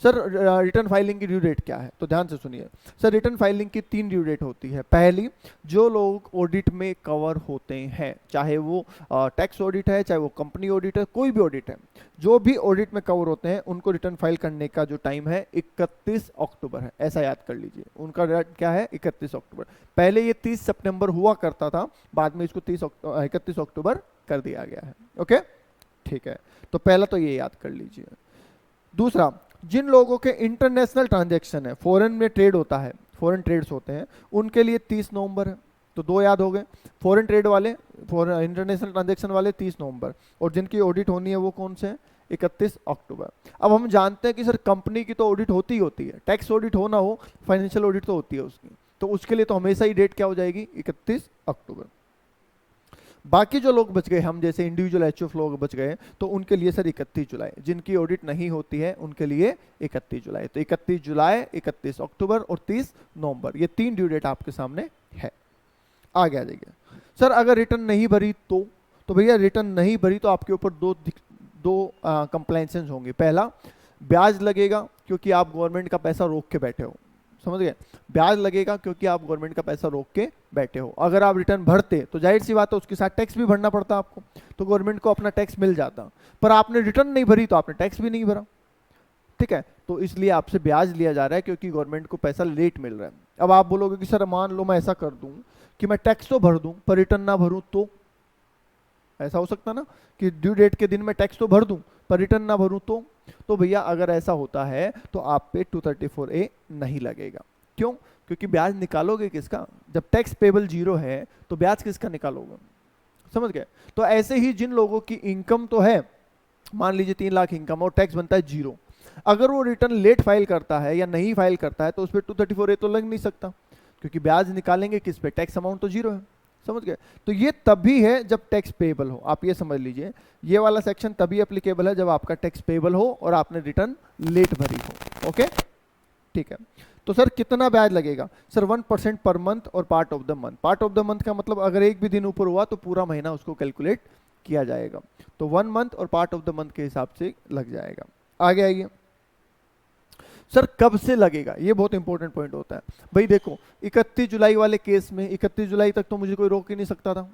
सर रिटर्न फाइलिंग की ड्यू डेट क्या है, तो ध्यान से सुनिए। सर रिटर्न फाइलिंग की 3 ड्यू डेट होती है। पहली, जो लोग ऑडिट में कवर होते हैं, चाहे वो टैक्स ऑडिट है, चाहे वो कंपनी ऑडिट है, कोई भी ऑडिट है, जो भी ऑडिट में कवर होते हैं उनको रिटर्न फाइल करने का जो टाइम है 31 अक्टूबर है, ऐसा याद कर लीजिए। उनका डेट क्या है, 31 अक्टूबर। पहले ये 30 सितंबर हुआ करता था, बाद में इसको 31 अक्टूबर कर दिया गया है। ओके, ठीक है। तो पहला तो ये याद कर लीजिए। दूसरा, जिन लोगों के इंटरनेशनल ट्रांजैक्शन है, फॉरेन में ट्रेड होता है, फॉरेन ट्रेड्स होते हैं, उनके लिए 30 नवंबर है। तो 2 याद हो गए, फॉरेन ट्रेड वाले, फॉरेन इंटरनेशनल ट्रांजैक्शन वाले 30 नवंबर, और जिनकी ऑडिट होनी है वो कौन से हैं, 31 अक्टूबर। अब हम जानते हैं कि सर कंपनी की तो ऑडिट होती ही होती है, टैक्स ऑडिट हो ना हो, फाइनेंशियल ऑडिट तो होती है उसकी, तो उसके लिए तो हमेशा ही डेट क्या हो जाएगी, 31 अक्टूबर। बाकी जो लोग बच गए, हम जैसे इंडिविजुअल एचओएफ लोग बच गए, तो उनके लिए सर 31 जुलाई, जिनकी ऑडिट नहीं होती है उनके लिए 31 जुलाई। तो 31 जुलाई, 31 अक्टूबर और 30 नवंबर, ये 3 ड्यू डेट आपके सामने है। आगे आ जाइए। सर अगर रिटर्न नहीं भरी तो भैया रिटर्न नहीं भरी तो आपके ऊपर दो कंप्लेंसेस होंगे। पहला, ब्याज लगेगा क्योंकि आप गवर्नमेंट का पैसा रोक के बैठे हो, समझ गए, ब्याज लगेगा क्योंकि आप गवर्नमेंट का पैसा रोक के बैठे हो। अगर आप रिटर्न भरते तो जाहिर सी बात है उसके साथ टैक्स भी भरना पड़ता आपको, तो गवर्नमेंट को अपना टैक्स मिल जाता, पर आपने रिटर्न नहीं भरी तो आपने टैक्स भी नहीं भरा, ठीक है। तो इसलिए आपसे ब्याज लिया जा रहा है क्योंकि गवर्नमेंट को पैसा लेट मिल रहा है। अब आप बोलोगे कि सर मान लो मैं ऐसा कर दूं कि मैं टैक्स तो भर दूं पर रिटर्न ना भरूं, तो ऐसा हो सकता ना कि ड्यू डेट के दिन मैं टैक्स तो भर दूं पर रिटर्न ना भरूं, तो भैया अगर ऐसा होता है तो आप पे 234A नहीं लगेगा। क्यों? क्योंकि ब्याज निकालोगे किसका, जब टैक्स पेबल 0 है तो ब्याज किसका निकालोगे, समझ गए। तो ऐसे ही जिन लोगों की इनकम तो है, मान लीजिए 3 लाख इनकम और टैक्स बनता है 0, अगर वो रिटर्न लेट फाइल करता है या नहीं फाइल करता है तो उस पर 234A तो लग नहीं सकता, क्योंकि ब्याज निकालेंगे किस पे, टैक्स अमाउंट तो 0 है, समझ गए। तो ये तभी है जब टैक्स पेबल हो, आप ये समझ लीजिए, ये वाला सेक्शन तभी एप्लीकेबल है जब आपका टैक्स पेबल हो और आपने रिटर्न लेट भरी हो। ओके, ठीक है। तो सर कितना ब्याज लगेगा, सर 1% पर मंथ और part of the month. Part of the month का मतलब अगर एक भी दिन ऊपर हुआ तो पूरा महीना उसको कैलकुलेट किया जाएगा, तो 1 मंथ और पार्ट ऑफ द मंथ के हिसाब से लग जाएगा। आगे आइए। सर कब से लगेगा, ये बहुत इंपॉर्टेंट पॉइंट होता है। भाई देखो 31 जुलाई वाले केस में 31 जुलाई तक तो मुझे कोई रोक ही नहीं सकता था,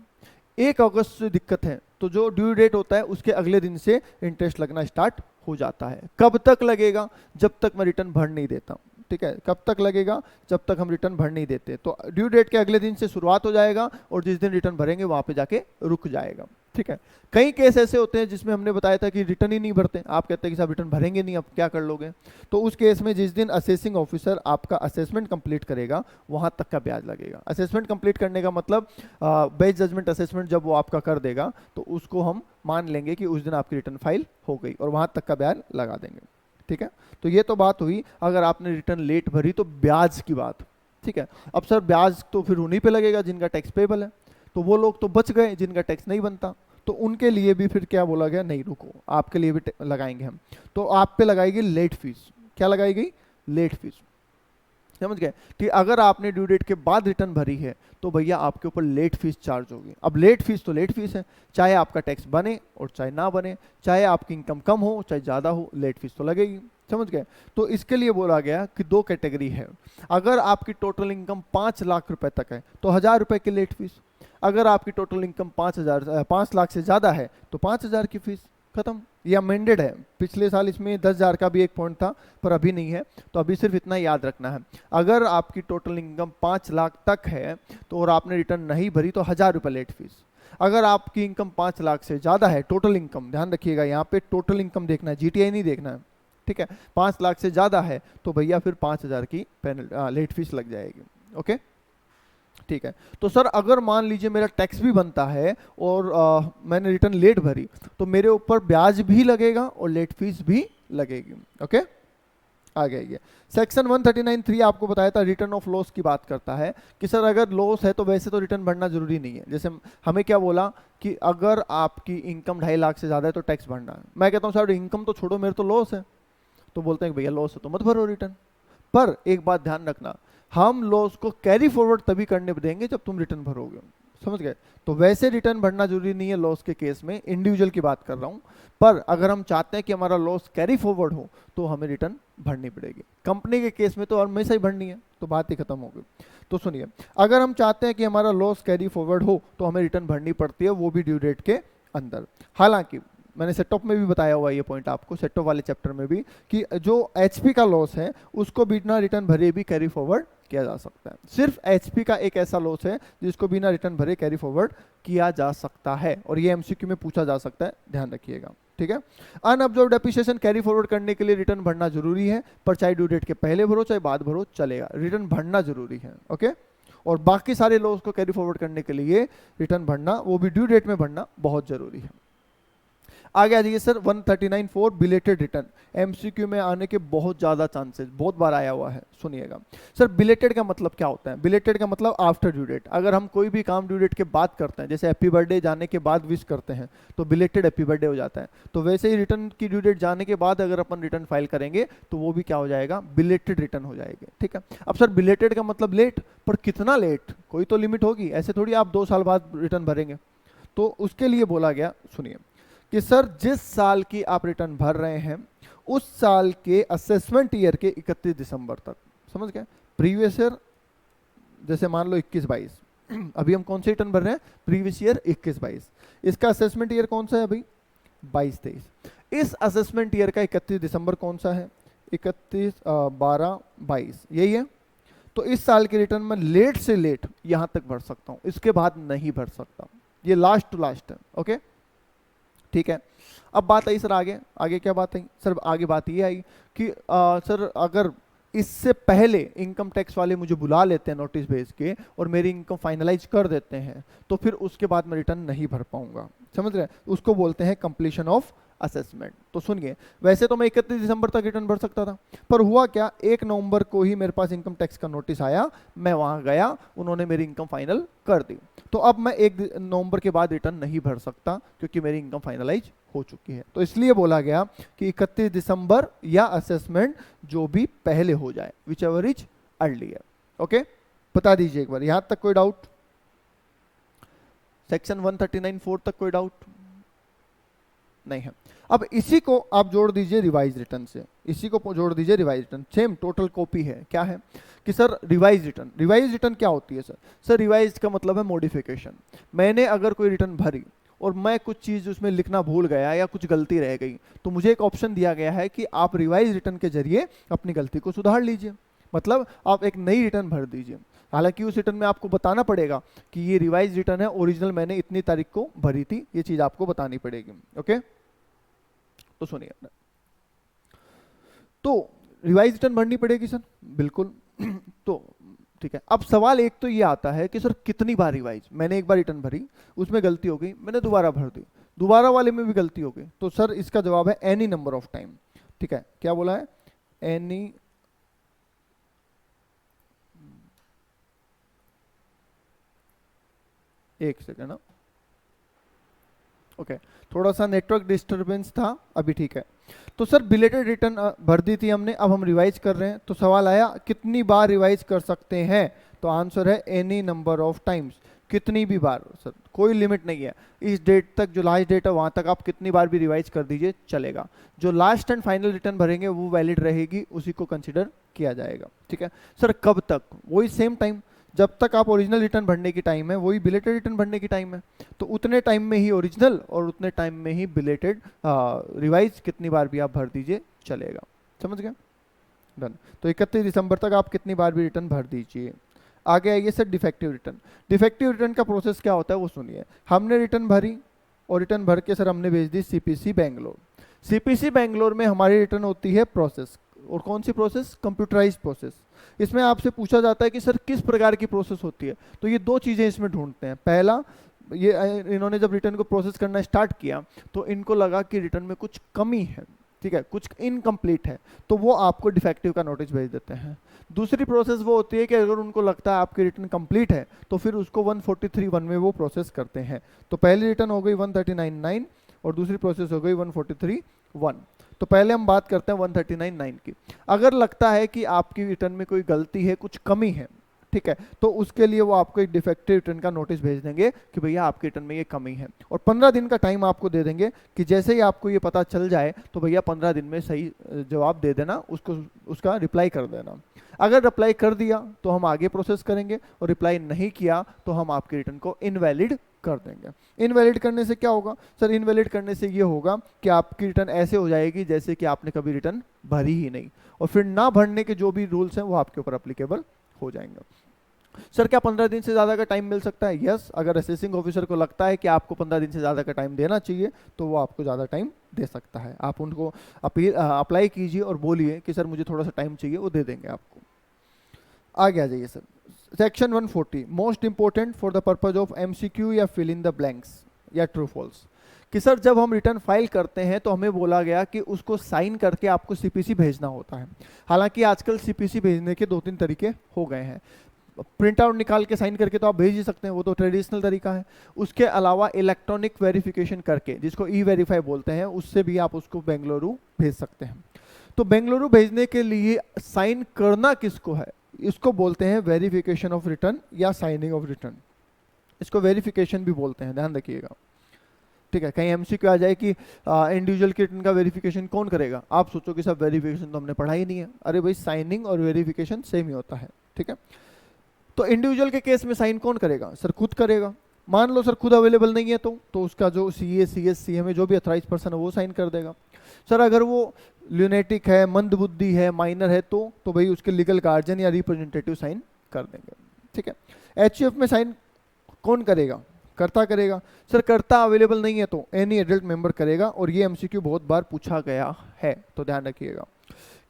1 अगस्त से दिक्कत है, तो जो ड्यू डेट होता है उसके अगले दिन से इंटरेस्ट लगना स्टार्ट हो जाता है। कब तक लगेगा, जब तक मैं रिटर्न भर नहीं देता, ठीक है। कब तक लगेगा, जब तक हम रिटर्न भर नहीं देते। तो ड्यू डेट के अगले दिन से शुरुआत हो जाएगा और जिस दिन रिटर्न भरेंगे वहां पे जाके रुक जाएगा, ठीक है। कई केस ऐसे होते हैं जिसमें हमने बताया था कि रिटर्न ही नहीं भरते, आप कहते हैं कि साहब रिटर्न भरेंगे नहीं, अब क्या कर लोगे, तो उस केस में जिस दिन असेसिंग ऑफिसर आपका असेसमेंट कंप्लीट करेगा वहां तक का ब्याज लगेगा। असेसमेंट कंप्लीट करने का मतलब बेस्ट जजमेंट असेसमेंट जब वो आपका कर देगा तो उसको हम मान लेंगे कि उस दिन आपकी रिटर्न फाइल हो गई और वहां तक का ब्याज लगा देंगे, ठीक है। तो ये तो बात हुई अगर आपने रिटर्न लेट भरी तो ब्याज की बात, ठीक है। अब सर ब्याज तो फिर उन्हीं पे लगेगा जिनका टैक्स पेबल है, तो वो लोग तो बच गए जिनका टैक्स नहीं बनता, तो उनके लिए भी फिर क्या बोला गया, नहीं रुको आपके लिए भी लगाएंगे हम, तो आप पे लगाएगी लेट फीस। क्या लगाएगी, लेट फीस, समझ गए। कि अगर आपने ड्यू डेट के बाद रिटर्न भरी है तो भैया आपके ऊपर लेट फीस चार्ज होगी। अब लेट फीस तो लेट फीस है, चाहे आपका टैक्स बने और चाहे ना बने, चाहे आपकी इनकम कम हो चाहे ज़्यादा हो, लेट फीस तो लगेगी, समझ गए। तो इसके लिए बोला गया कि 2 कैटेगरी है। अगर आपकी टोटल इनकम 5 लाख रुपए तक है तो 1000 रुपए की लेट फीस, अगर आपकी टोटल इनकम 5 लाख से ज़्यादा है तो 5000 की फीस, खत्म। ये अमेंडेड है, पिछले साल इसमें 10,000 का भी एक पॉइंट था पर अभी नहीं है, तो अभी सिर्फ इतना याद रखना है। अगर आपकी टोटल इनकम 5 लाख तक है तो और आपने रिटर्न नहीं भरी तो 1000 रुपये लेट फीस। अगर आपकी इनकम 5 लाख से ज़्यादा है, टोटल इनकम ध्यान रखिएगा, यहाँ पे टोटल इनकम देखना है, जीटीआई नहीं देखना है, ठीक है। 5 लाख से ज़्यादा है तो भैया फिर 5000 की लेट फीस लग जाएगी। ओके, ठीक है। तो सर अगर मान लीजिए मेरा टैक्स भी बनता है और मैंने रिटर्न लेट भरी तो मेरे ऊपर ब्याज भी लगेगा और लेट फीस भी लगेगी। ओके, आ गया। सेक्शन 139(3) आपको बताया था रिटर्न ऑफ लॉस की बात करता है कि सर अगर लॉस है तो वैसे तो रिटर्न भरना जरूरी नहीं है। जैसे हमें क्या बोला कि अगर आपकी इनकम 2.5 लाख से ज़्यादा है तो टैक्स भरना है। मैं कहता हूँ सर इनकम तो छोड़ो, मेरे तो लॉस है, तो बोलते हैं भैया लॉस है तो मत भरो रिटर्न। पर एक बात ध्यान रखना, हम लॉस को कैरी फॉरवर्ड तभी करने देंगे जब तुम रिटर्न भरोगे, समझ गए। तो वैसे रिटर्न भरना जरूरी नहीं है लॉस के केस में, इंडिविजुअल की बात कर रहा हूँ। पर अगर हम चाहते हैं कि हमारा लॉस कैरी फॉरवर्ड हो तो हमें रिटर्न भरनी पड़ेगी। कंपनी के केस में तो हमेशा ही भरनी है, तो बात ही खत्म हो गई। तो सुनिए, अगर हम चाहते हैं कि हमारा लॉस कैरी फॉरवर्ड हो तो हमें रिटर्न भरनी पड़ती है, वो भी ड्यू डेट के अंदर। हालांकि मैंने सेटअप में भी बताया हुआ ये पॉइंट आपको, सेटअप वाले चैप्टर में भी, कि जो एचपी का लॉस है उसको बिना रिटर्न भरे भी कैरी फॉरवर्ड किया जा सकता है। सिर्फ एचपी का एक ऐसा लॉस है जिसको बिना रिटर्न भरे कैरी फॉरवर्ड किया जा सकता है, और ये एमसीक्यू में पूछा जा सकता है, ध्यान रखिएगा, ठीक है। अनअब्जॉर्ब डेप्रिसिएशन कैरी फॉरवर्ड करने के लिए रिटर्न भरना जरूरी है, पर चाहे ड्यू डेट के पहले भरो चाहे बाद भरो चलेगा, रिटर्न भरना जरूरी है, ओके। और बाकी सारे लॉस को कैरी फॉरवर्ड करने के लिए रिटर्न भरना, वो भी ड्यू डेट में भरना बहुत जरूरी है। आगे आ जाइए सर, 139(4) बिलेटेड रिटर्न, एमसीक्यू में आने के बहुत ज्यादा चांसेस, बहुत बार आया हुआ है, सुनिएगा। सर बिलेटेड का मतलब क्या होता है? बिलेटेड का मतलब आफ्टर ड्यू डेट। अगर हम कोई भी काम ड्यू डेट के बाद करते हैं, जैसे हैप्पी बर्थडे जाने के बाद विश करते हैं तो बिलेटेड हैप्पी बर्थडे हो जाता है। तो वैसे ही रिटर्न की ड्यू डेट जाने के बाद अगर अपन रिटर्न फाइल करेंगे तो वो भी क्या हो जाएगा? बिलेटेड रिटर्न हो जाएगी, ठीक है। अब सर बिलेटेड का मतलब लेट, पर कितना लेट? कोई तो लिमिट होगी, ऐसे थोड़ी आप 2 साल बाद रिटर्न भरेंगे। तो उसके लिए बोला गया, सुनिए, कि सर जिस साल की आप रिटर्न भर रहे हैं उस साल के असेसमेंट ईयर के 31 दिसंबर तक, समझ गए? प्रीवियस ईयर जैसे मान लो 21-22, अभी हम कौन से रिटर्न भर रहे हैं? Previous year 21-22। इसका असेसमेंट ईयर कौन सा है अभी? 22-23। इस असेसमेंट ईयर का 31 दिसंबर कौन सा है? 31/12/22, यही है। तो इस साल के रिटर्न में लेट से लेट यहां तक भर सकता हूं, इसके बाद नहीं भर सकता, ये लास्ट टू लास्ट है, ओके, ठीक है। अब बात आई सर आगे, आगे क्या बात आई सर? आगे बात ये आई कि सर अगर इससे पहले इनकम टैक्स वाले मुझे बुला लेते हैं नोटिस भेज के और मेरी इनकम फाइनलाइज कर देते हैं तो फिर उसके बाद मैं रिटर्न नहीं भर पाऊंगा, समझ रहे हैं? उसको बोलते हैं कंप्लीशन ऑफ असेसमेंट। तो सुनिए, वैसे तो मैं 31 दिसंबर तक रिटर्न भर सकता था, पर हुआ क्या, 1 नवंबर को ही मेरे पास इनकम टैक्स का नोटिस आया, मैं वहां गया, उन्होंने मेरी इनकम फाइनल कर दी। तो अब मैं 1 नवंबर के बाद रिटर्न नहीं भर सकता क्योंकि मेरी इनकम फाइनलाइज हो चुकी है। तो इसलिए बोला गया कि 31 दिसंबर या असेसमेंट जो भी पहले हो जाए, which ever is earlier, okay. बता दीजिए एक बार, यहां तक कोई डाउट? सेक्शन 139(4) तक कोई डाउट नहीं है। अब इसी को आप जोड़ दीजिए रिवाइज रिटर्न से, इसी को जोड़ दीजिए revise return, same total copy है। क्या है कि sir revise return, revise return क्या होती है सर? सर रिवाइज का मतलब है मॉडिफिकेशन। मैंने अगर कोई रिटर्न भरी और मैं कुछ चीज उसमें लिखना भूल गया या कुछ गलती रह गई, तो मुझे एक ऑप्शन दिया गया है कि आप रिवाइज रिटर्न के जरिए अपनी गलती को सुधार लीजिए, मतलब आप एक नई रिटर्न भर दीजिए। हालांकि उस रिटर्न में आपको बताना पड़ेगा कि ये रिवाइज रिटर्न है, ओरिजिनल मैंने इतनी तारीख को भरी थी, ये चीज आपको बतानी पड़ेगी, ओके। तो सुनिए, तो रिवाइज रिटर्न भरनी पड़ेगी सर, बिल्कुल। तो ठीक है, अब सवाल एक तो ये आता है कि सर कितनी बार रिवाइज? मैंने एक बार रिटर्न भरी, उसमें गलती हो गई, मैंने दोबारा भर दी, दोबारा वाले में भी गलती हो गई, तो सर इसका जवाब है एनी नंबर ऑफ टाइम, ठीक है। क्या बोला है? एनी, एक सेकेंड, ओके, थोड़ा सा नेटवर्क डिस्टरबेंस था, अभी ठीक है। तो सर बिलेटेड रिटर्न भर दी थी हमने, अब हम रिवाइज कर रहे हैं, तो सवाल आया कितनी बार रिवाइज कर सकते हैं? तो आंसर है एनी नंबर ऑफ टाइम्स, कितनी भी बार सर, कोई लिमिट नहीं है। इस डेट तक, जो लास्ट डेट है वहां तक आप कितनी बार भी रिवाइज कर दीजिए, चलेगा। जो लास्ट एंड फाइनल रिटर्न भरेंगे वो वैलिड रहेगी, उसी को कंसिडर किया जाएगा, ठीक है। सर कब तक? वही सेम टाइम, जब तक आप ओरिजिनल रिटर्न भरने की टाइम है वही बिलेटेड रिटर्न भरने की टाइम है, तो उतने टाइम में ही ओरिजिनल और उतने टाइम में ही बिलेटेड रिवाइज कितनी बार भी आप भर दीजिए, चलेगा, समझ गए? डन। तो 31 दिसंबर तक आप कितनी बार भी रिटर्न भर दीजिए। आगे आइए sir defective return. Defective return का प्रोसेस क्या होता है वो सुनिए। हमने रिटर्न भरी और रिटर्न भर के सर हमने भेज दी सीपीसी बैंगलोर। सीपीसी बैंगलोर में हमारी रिटर्न होती है प्रोसेस, और कौन सी प्रोसेस? Computerised process. इसमें आपसे पूछा जाता है कि सर किस प्रकार की प्रोसेस होती है, तो ये 2 चीजें इसमें ढूंढते हैं। पहला, ये इन्होंने जब रिटर्न को प्रोसेस करना स्टार्ट किया तो इनको लगा कि रिटर्न में कुछ कमी है, ठीक है, कुछ इनकम्प्लीट है, तो वो आपको डिफेक्टिव का नोटिस भेज देते हैं। दूसरी प्रोसेस वो होती है कि अगर उनको लगता है आपकी रिटर्न कंप्लीट है तो फिर उसको 143(1) में वो प्रोसेस करते हैं। तो पहली रिटर्न हो गई 139(9) और दूसरी प्रोसेस हो गई 143(1). तो पहले हम बात करते हैं 139(9) की। अगर लगता है कि आपकी रिटर्न में कोई गलती है, कुछ कमी है, ठीक है, तो उसके लिए वो आपको एक डिफेक्टिव रिटर्न का नोटिस भेज देंगे कि भैया आपके रिटर्न में ये कमी है, और 15 दिन का टाइम आपको दे देंगे कि जैसे ही आपको ये पता चल जाए तो भैया 15 दिन में सही जवाब दे देना, उसको उसका रिप्लाई कर देना। अगर रिप्लाई कर दिया तो हम आगे प्रोसेस करेंगे, और रिप्लाई नहीं किया तो हम आपके रिटर्न को इनवैलिड कर देंगे। इनवैलिड करने से क्या होगा सर? इनवैलिड करने से ये होगा कि आपकी रिटर्न ऐसे हो जाएगी जैसे कि आपने कभी रिटर्न भरी ही नहीं, और फिर ना भरने के जो भी रूल्स हैं वो आपके ऊपर अप्लीकेबल हो जाएंगे। सर क्या 15 दिन से ज़्यादा का टाइम मिल सकता है? यस, अगर असेसिंग ऑफिसर को लगता है कि आपको 15 दिन से ज़्यादा का टाइम देना चाहिए तो वो आपको ज़्यादा टाइम दे सकता है। आप उनको अप्लाई कीजिए और बोलिए कि सर मुझे थोड़ा सा टाइम चाहिए, वो दे देंगे आपको। आगे आ जाइए sir, section 140 most important for the purpose of MCQ या फिल इन द ब्लैंक्स या ट्रू फॉल्स। कि सर जब हम रिटर्न फाइल करते हैं तो हमें बोला गया कि उसको साइन करके आपको सीपीसी भेजना होता है। हालांकि आजकल सीपीसी भेजने के 2-3 तरीके हो गए हैं। प्रिंट आउट निकाल के साइन करके तो आप भेज ही सकते हैं, वो तो ट्रेडिशनल तरीका है। उसके अलावा इलेक्ट्रॉनिक वेरिफिकेशन करके, जिसको ई वेरीफाई बोलते हैं, उससे भी आप उसको बेंगलुरु भेज सकते हैं। तो बेंगलुरु भेजने के लिए साइन करना किसको है? इसको बोलते हैं वेरिफिकेशन ऑफ रिटर्न या साइनिंग ऑफ रिटर्न। इसको वेरिफिकेशन भी बोलते हैं, ध्यान रखिएगा, ठीक है। कहीं एमसीक्यू आ जाए कि इंडिविजुअल के रिटर्न का वेरिफिकेशन कौन करेगा, आप सोचो कि सब वेरिफिकेशन तो हमने पढ़ा ही नहीं है। अरे भाई, साइनिंग और वेरिफिकेशन सेम ही होता है, ठीक है। तो इंडिविजुअल के केस में साइन कौन करेगा? सर खुद करेगा। मान लो सर खुद अवेलेबल नहीं है तो उसका जो सीए, सीएस, सीएमए जो भी अथॉराइज्ड पर्सन है वो साइन कर देगा। सर अगर वो ल्यूनेटिक है, मंदबुद्धि है, माइनर है तो भाई उसके लीगल गार्जियन या रिप्रेजेंटेटिव साइन कर देंगे, ठीक है। एचयूएफ में साइन कौन करेगा? कर्ता करेगा। सर कर्ता अवेलेबल नहीं है तो एनी एडल्ट मेंबर करेगा, और ये एमसीक्यू बहुत बार पूछा गया है, तो ध्यान रखिएगा।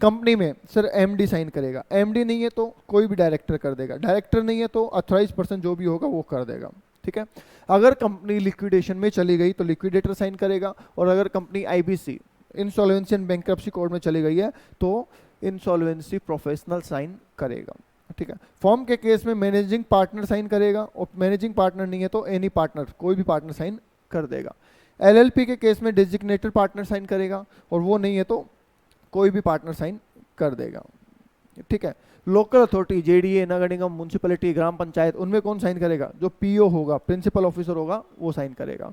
कंपनी में सर एमडी साइन करेगा, एमडी नहीं है तो कोई भी डायरेक्टर कर देगा, डायरेक्टर नहीं है तो अथॉराइज पर्सन जो भी होगा वो कर देगा, ठीक है। अगर कंपनी लिक्विडेशन में चली गई तो लिक्विडेटर साइन करेगा, और अगर company IBC insolvency and bankruptcy code में चली गई है तो इंसॉल्वेंसी प्रोफेशनल साइन करेगा, ठीक है। फॉर्म के केस में मैनेजिंग पार्टनर साइन करेगा, और मैनेजिंग पार्टनर नहीं है तो एनी पार्टनर, कोई भी पार्टनर साइन कर देगा। एलएलपी के केस में डेजिग्नेटेड पार्टनर साइन करेगा, और वो नहीं है तो कोई भी पार्टनर साइन कर देगा, ठीक है। लोकल अथॉरिटी, जेडीए, नगर निगम, म्युनिसिपैलिटी, ग्राम पंचायत, उनमें कौन साइन करेगा? जो पीओ होगा, प्रिंसिपल ऑफिसर होगा, वो साइन करेगा।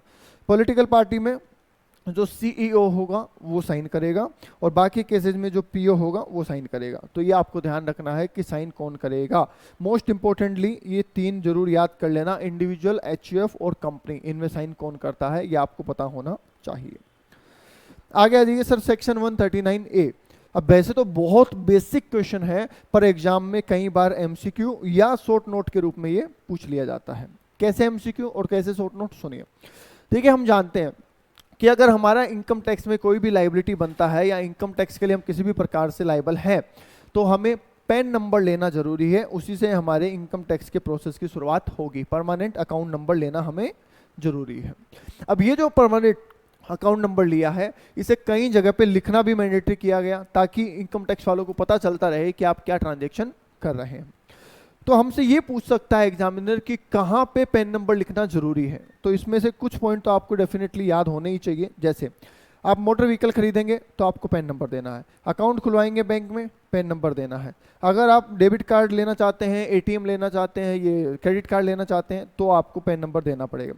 पॉलिटिकल पार्टी में जो सीईओ होगा वो साइन करेगा, और बाकी केसेज में जो पीओ होगा वो साइन करेगा। तो ये आपको ध्यान रखना है कि साइन कौन करेगा। मोस्ट इंपॉर्टेंटली ये 3 जरूर याद कर लेना, इंडिविजुअल, एचयूएफ और कंपनी, इनमें साइन कौन करता है ये आपको पता होना चाहिए। आगे आ जाइए सर, सेक्शन 139A। अब वैसे तो बहुत बेसिक क्वेश्चन है, पर एग्जाम में कई बार एमसीक्यू या शॉर्ट नोट के रूप में ये पूछ लिया जाता है। कैसे एमसीक्यू और कैसे शॉर्ट नोट, सुनिए। देखिए, हम जानते हैं कि अगर हमारा इनकम टैक्स में कोई भी लाइबिलिटी बनता है या इनकम टैक्स के लिए हम किसी भी प्रकार से लाइबल हैं, तो हमें पैन नंबर लेना जरूरी है, उसी से हमारे इनकम टैक्स के प्रोसेस की शुरुआत होगी। परमानेंट अकाउंट नंबर लेना हमें जरूरी है। अब ये जो परमानेंट अकाउंट नंबर लिया है, इसे कई जगह पे लिखना भी मैंडेटरी किया गया, ताकि इनकम टैक्स वालों को पता चलता रहे कि आप क्या ट्रांजैक्शन कर रहे हैं। तो हमसे ये पूछ सकता है एग्जामिनर कि कहाँ पे पैन नंबर लिखना जरूरी है। तो इसमें से कुछ पॉइंट तो आपको डेफिनेटली याद होने ही चाहिए। जैसे आप मोटर व्हीकल खरीदेंगे तो आपको पैन नंबर देना है, अकाउंट खुलवाएंगे बैंक में, पैन नंबर देना है। अगर आप डेबिट कार्ड लेना चाहते हैं, एटीएम लेना चाहते हैं, ये क्रेडिट कार्ड लेना चाहते हैं, तो आपको पैन नंबर देना पड़ेगा।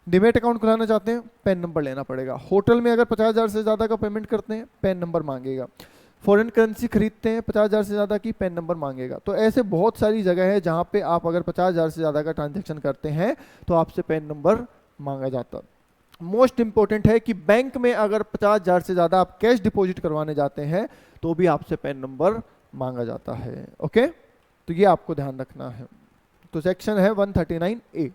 डिमेट अकाउंट खुलाना चाहते हैं, पैन नंबर लेना पड़ेगा। होटल में अगर 50,000 से ज़्यादा का पेमेंट करते हैं, पैन नंबर मांगेगा। फॉरेन करेंसी खरीदते हैं 50,000 से ज़्यादा की, पैन नंबर मांगेगा। तो ऐसे बहुत सारी जगह है जहाँ पे आप अगर 50,000 से ज़्यादा का ट्रांजैक्शन करते हैं तो आपसे पैन नंबर मांगा जाता है। मोस्ट इंपॉर्टेंट है कि बैंक में अगर 50,000 से ज़्यादा आप कैश डिपॉजिट करवाने जाते हैं तो भी आपसे पैन नंबर मांगा जाता है। ओके, तो ये आपको ध्यान रखना है। तो सेक्शन है 139A।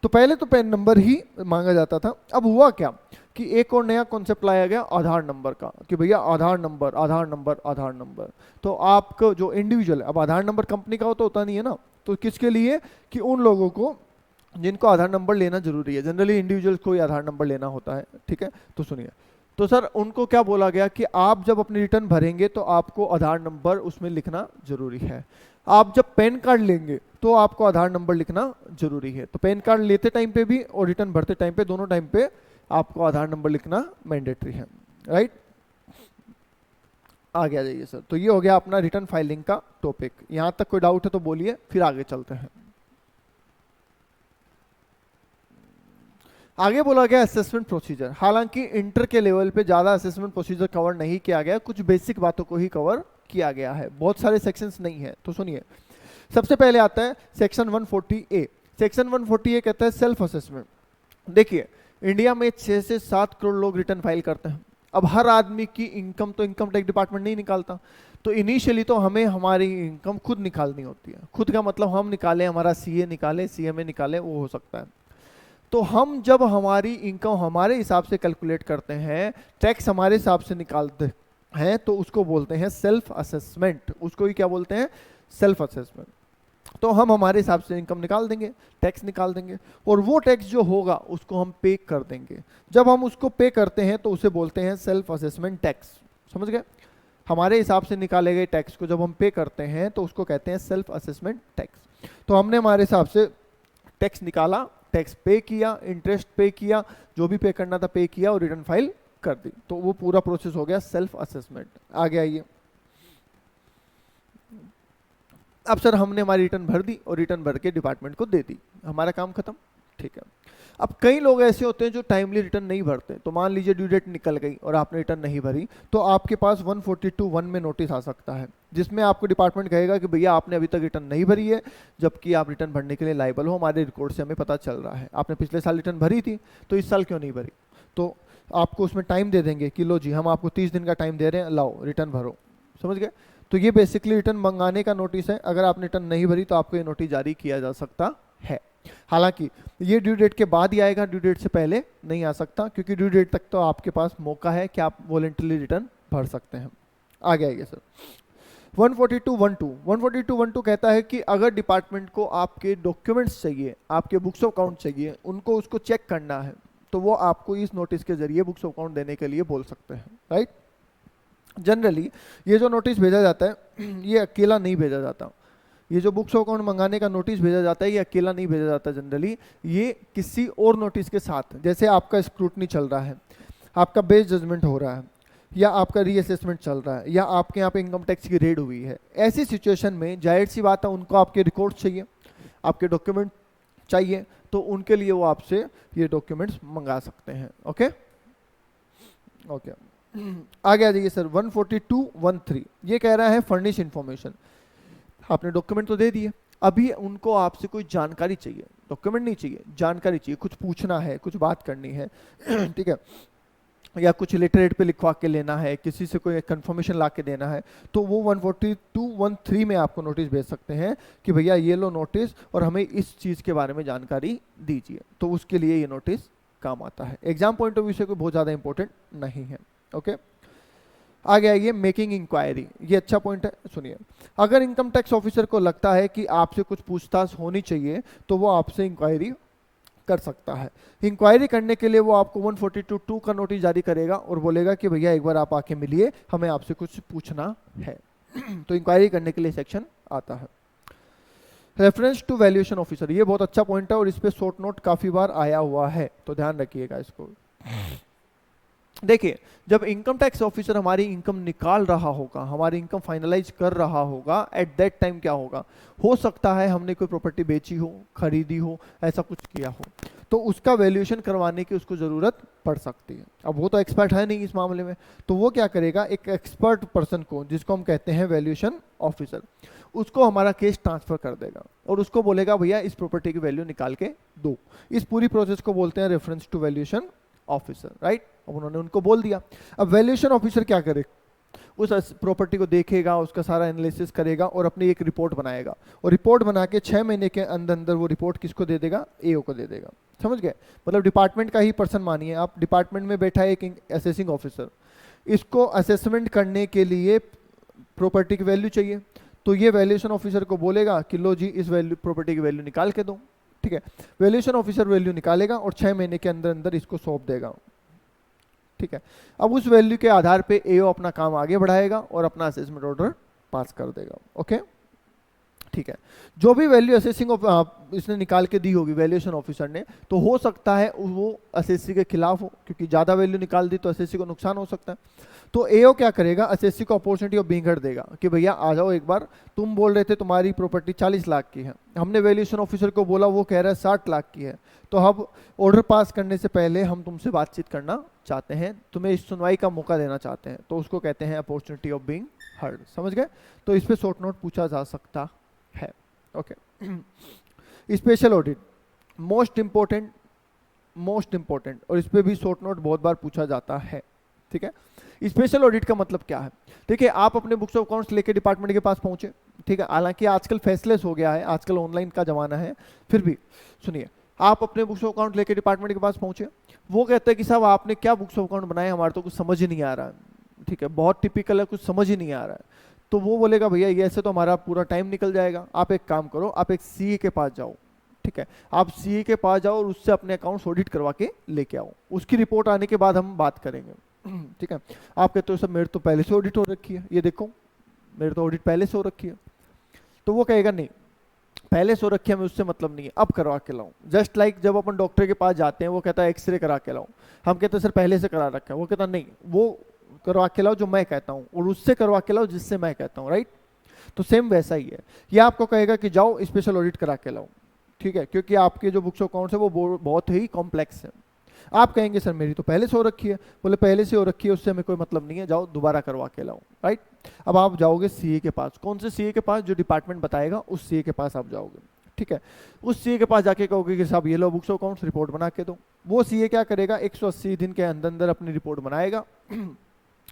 तो पहले तो पैन नंबर ही मांगा जाता था। अब हुआ क्या कि एक और नया कॉन्सेप्ट लाया गया आधार नंबर का, कि भैया आधार नंबर, आधार नंबर, आधार नंबर। तो आपको जो इंडिविजुअल, अब आधार नंबर कंपनी का होता नहीं है ना, तो किसके लिए? कि उन लोगों को जिनको आधार नंबर लेना जरूरी है। जनरली इंडिविजुअल को ही आधार नंबर लेना होता है, ठीक है। तो सुनिए, तो सर उनको क्या बोला गया कि आप जब अपनी रिटर्न भरेंगे तो आपको आधार नंबर उसमें लिखना जरूरी है। आप जब पैन कार्ड लेंगे तो आपको आधार नंबर लिखना जरूरी है। तो पैन कार्ड लेते टाइम पे भी और रिटर्न भरते टाइम पे, दोनों टाइम पे आपको आधार नंबर लिखना मैंडेटरी है, राइट। आगे आ जाइए सर। तो ये हो गया अपना रिटर्न फाइलिंग का टॉपिक। यहां तक कोई डाउट है तो बोलिए, फिर आगे चलते हैं। आगे बोला गया असेसमेंट प्रोसीजर। हालांकि इंटर के लेवल पे ज्यादा असेसमेंट प्रोसीजर कवर नहीं किया गया, कुछ बेसिक बातों को ही कवर किया गया है, बहुत सारे सेक्शंस नहीं है। तो सुनिए, सबसे पहले आता है सेक्शन 140A। सेक्शन 140A कहता है सेल्फ असेसमेंट। देखिए, इंडिया में 6 से 7 करोड़ लोग रिटर्न फाइल करते हैं। अब हर आदमी की इनकम तो इनकम टैक्स डिपार्टमेंट नहीं निकालता, तो इनिशियली तो हमें हमारी इनकम खुद निकालनी होती है। खुद का मतलब हम निकालें, हमारा सीए निकाले, सीएमए निकाले, वो हो सकता है। तो हम जब हमारी इनकम हमारे हिसाब से कैलकुलेट करते हैं, टैक्स हमारे हिसाब से निकालते हैं, तो उसको बोलते हैं सेल्फ असेसमेंट। उसको ही क्या बोलते हैं? Self assessment. तो हम हमारे हिसाब से इनकम निकाल देंगे, टैक्स निकाल देंगे, और वो टैक्स जो होगा उसको हम पे कर देंगे। जब हम उसको पे करते हैं तो उसे बोलते हैं सेल्फ असेसमेंट टैक्स। समझ गए? हमारे हिसाब से निकाले गए टैक्स को जब हम पे करते हैं तो उसको कहते हैं सेल्फ असेसमेंट टैक्स। तो हमने हमारे हिसाब से टैक्स निकाला, टैक्स पे किया, इंटरेस्ट पे किया, जो भी पे करना था पे किया, और रिटर्न फाइल कर दी। तो वो पूरा प्रोसेस हो गया सेल्फ असेसमेंट। आगे आइए। अब सर हमने हमारी रिटर्न भर दी और रिटर्न भर के डिपार्टमेंट को दे दी, हमारा काम खत्म। ठीक है। अब कई लोग ऐसे होते हैं जो टाइमली रिटर्न नहीं भरते। तो मान लीजिए ड्यू डेट निकल गई और आपने रिटर्न नहीं भरी, तो आपके पास 142(1) में नोटिस आ सकता है, जिसमें आपको डिपार्टमेंट कहेगा कि भैया आपने अभी तक रिटर्न नहीं भरी है, जबकि आप रिटर्न भरने के लिए लायबल हो, हमारे रिकॉर्ड से हमें पता चल रहा है। आपने पिछले साल रिटर्न भरी थी, तो इस साल क्यों नहीं भरी? तो आपको उसमें टाइम दे देंगे कि लो जी, हम आपको 30 दिन का टाइम दे रहे हैं, लाओ रिटर्न भरो। समझ गए? तो ये बेसिकली रिटर्न मंगाने का नोटिस है। अगर आपने रिटर्न नहीं भरी तो आपको ये नोटिस जारी किया जा सकता है। हालांकि ये ड्यू डेट के बाद ही आएगा, ड्यू डेट से पहले नहीं आ सकता, क्योंकि ड्यू डेट तक तो आपके पास मौका है कि आप वॉलंटरली रिटर्न भर सकते हैं। आगे आइए सर। 142(1) कहता है कि अगर डिपार्टमेंट को आपके डॉक्यूमेंट्स चाहिए, आपके बुक्स ऑफ अकाउंट चाहिए, उनको उसको चेक करना है, तो वो आपको इस नोटिस के जरिए बुक्स ऑफ अकाउंट देने के लिए बोल सकते हैं। राइट? जनरली ये जो नोटिस भेजा जाता है ये अकेला नहीं भेजा जाता। ये जो बुक्स ऑफ अकाउंट मंगाने का नोटिस भेजा जाता है ये अकेला नहीं भेजा जाता जनरली, ये किसी और नोटिस के साथ। जैसे आपका स्क्रूटनी चल रहा है, आपका बेस जजमेंट हो रहा है, या आपका रीअसेसमेंट चल रहा है, या आपके यहाँ पे इनकम टैक्स की रेड हुई है, ऐसी सिचुएशन में जाहिर सी बात है उनको आपके रिकॉर्ड चाहिए, आपके डॉक्यूमेंट चाहिए, तो उनके लिए वो आपसे ये डॉक्यूमेंट्स मंगा सकते हैं। Okay okay. आगे आ जाइए सर। 142(1)(3) ये कह रहा है फर्निश इंफॉर्मेशन। आपने डॉक्यूमेंट तो दे दिए, अभी उनको आपसे कोई जानकारी चाहिए, डॉक्यूमेंट नहीं चाहिए, जानकारी चाहिए, कुछ पूछना है, कुछ बात करनी है ठीक है, या कुछ लेटर पे लिखवा के लेना है, किसी से कोई कंफर्मेशन ला के देना है, तो वो 142(1)(3) में आपको नोटिस भेज सकते हैं कि भैया ये लो नोटिस और हमें इस चीज़ के बारे में जानकारी दीजिए। तो उसके लिए ये नोटिस काम आता है। एग्जाम पॉइंट ऑफ व्यू से कोई बहुत ज़्यादा इंपॉर्टेंट नहीं है। ओके। आगे आइए, मेकिंग इंक्वायरी। ये अच्छा पॉइंट है, सुनिए। अगर इनकम टैक्स ऑफिसर को लगता है कि आपसे कुछ पूछताछ होनी चाहिए, तो वो आपसे इंक्वायरी कर सकता है। इंक्वायरी करने के लिए वो आपको 142(2) का नोटिस जारी करेगा और बोलेगा कि भैया एक बार आप आके मिलिए, हमें आपसे कुछ पूछना है तो इंक्वायरी करने के लिए सेक्शन आता है। रेफरेंस टू वैल्यूएशन ऑफिसर, ये बहुत अच्छा पॉइंट है और इस पे शॉर्ट नोट काफी बार आया हुआ है, तो ध्यान रखिएगा इसको। देखिए, जब इनकम टैक्स ऑफिसर हमारी इनकम निकाल रहा होगा, हमारी इनकम फाइनलाइज कर रहा होगा, एट दैट टाइम क्या होगा, हो सकता है हमने कोई प्रॉपर्टी बेची हो, खरीदी हो, ऐसा कुछ किया हो, तो उसका वैल्यूएशन करवाने की उसको जरूरत पड़ सकती है। अब वो तो एक्सपर्ट है नहीं इस मामले में, तो वो क्या करेगा, एक एक्सपर्ट पर्सन को, जिसको हम कहते हैं वैल्यूएशन ऑफिसर, उसको हमारा केस ट्रांसफर कर देगा और उसको बोलेगा भैया इस प्रॉपर्टी की वैल्यू निकाल के दो। इस पूरी प्रोसेस को बोलते हैं reference to valuation officer. Right? अब उन्होंने उनको बोल दिया। अब वैल्यूएशन ऑफिसर क्या करे, उस प्रॉपर्टी को देखेगा, उसका सारा एनालिसिस करेगा और अपनी एक रिपोर्ट बनाएगा, और रिपोर्ट बना के 6 महीने के अंदर अंदर वो रिपोर्ट किसको दे देगा, एओ को दे देगा। समझ गए? मतलब डिपार्टमेंट का ही पर्सन मानिए आप, डिपार्टमेंट में बैठा है एक असेसिंग ऑफिसर, इसको असेसमेंट करने के लिए प्रॉपर्टी की वैल्यू चाहिए, तो ये वैल्यूएशन ऑफिसर को बोलेगा कि लो जी इस वैल्यू प्रॉपर्टी की वैल्यू निकाल के दो। ठीक है? वैल्यूएशन ऑफिसर वैल्यू निकालेगा और 6 महीने के अंदर अंदर इसको सौंप देगा। ठीक है? अब उस वैल्यू के आधार पे एओ अपना काम आगे बढ़ाएगा और अपना असेसमेंट ऑर्डर पास कर देगा। ओके, ठीक। ठीक है। जो भी वैल्यू असेसिंग इसने निकाल के दी होगी वैल्यूएशन ऑफिसर ने, तो हो सकता है वो असेसी के खिलाफ हो, क्योंकि ज़्यादा वैल्यू निकाल दी तो असेसी को नुकसान हो सकता है। तो एओ क्या करेगा, असेसी को अपॉर्चुनिटी ऑफ बीइंग हर्ड देगा कि भैया आ जाओ एक बार, तुम बोल रहे थे तुम्हारी प्रॉपर्टी 40 लाख की है, हमने वैल्यूएशन ऑफिसर को बोला, वो कह रहा है 60 लाख की है, तो अब ऑर्डर पास करने से पहले हम तुमसे बातचीत करना चाहते हैं, तुम्हें इस सुनवाई का मौका देना चाहते हैं, तो उसको कहते हैं अपॉर्चुनिटी ऑफ बीइंग हर्ड। समझ गए? तो इस पे शॉर्ट नोट पूछा जा सकता है। Okay. Special audit most important, और इस पे भी शॉर्ट नोट बहुत बार पूछा जाता है। ठीक है। स्पेशल ऑडिट का मतलब क्या है? देखिए, आप अपने बुक्स ऑफ अकाउंट्स लेके डिपार्टमेंट के पास पहुंचे, ठीक है, हालांकि आजकल फेसलेस हो गया है, आजकल ऑनलाइन का जमाना है, फिर भी सुनिए, आप अपने बुक्स ऑफ अकाउंट लेके डिपार्टमेंट के पास पहुंचे, वो कहते हैं कि साहब आपने क्या बुक्स ऑफ अकाउंट बनाए, हमारे तो कुछ समझ ही नहीं आ रहा है, ठीक है, बहुत टिपिकल है, कुछ समझ ही नहीं आ रहा है। तो वो बोलेगा भैया ये ऐसे तो हमारा पूरा टाइम निकल जाएगा, आप एक काम करो, आप एक सीए के पास जाओ, ठीक है, आप सीए के पास जाओ और उससे अपने अकाउंट्स ऑडिट करवा के लेके आओ, उसकी रिपोर्ट आने के बाद हम बात करेंगे। ठीक है। आप कहते हो सब मेरे तो पहले से ऑडिट हो रखी है, ये देखो मेरे तो ऑडिट पहले से हो रखी है, तो वो कहेगा नहीं पहले से हो रखी है, हमें उससे मतलब नहीं है, अब करवा के लाऊं। जस्ट लाइक जब अपन डॉक्टर के पास जाते हैं, वो कहता है एक्सरे करा के लाऊं, हम कहते हैं सर पहले से करा रखा है, वो कहता नहीं वो करवा के लाओ जो मैं कहता हूँ, और उससे करवा के लाओ जिससे मैं कहता हूँ, राइट। तो सेम वैसा ही है, ये आपको कहेगा कि जाओ स्पेशल ऑडिट करा के लाओ, ठीक है, क्योंकि आपके जो बुक्स ऑफ अकाउंट्स है वो बहुत ही कॉम्प्लेक्स है। आप कहेंगे सर मेरी तो पहले से हो रखी है, बोले पहले से हो रखी है उससे हमें कोई मतलब नहीं है, जाओ दोबारा करवा के लाओ, राइट। अब आप जाओगे सीए के पास, कौन से सीए के पास? जो डिपार्टमेंट बताएगा उस सीए के पास आप जाओगे, ठीक है। उस सीए के पास जाके कहोगे कि साहब ये लो बुक्स ऑफ अकाउंट्स, रिपोर्ट बना के दो। वो सीए क्या करेगा, 180 दिन के अंदर अंदर अपनी रिपोर्ट बनाएगा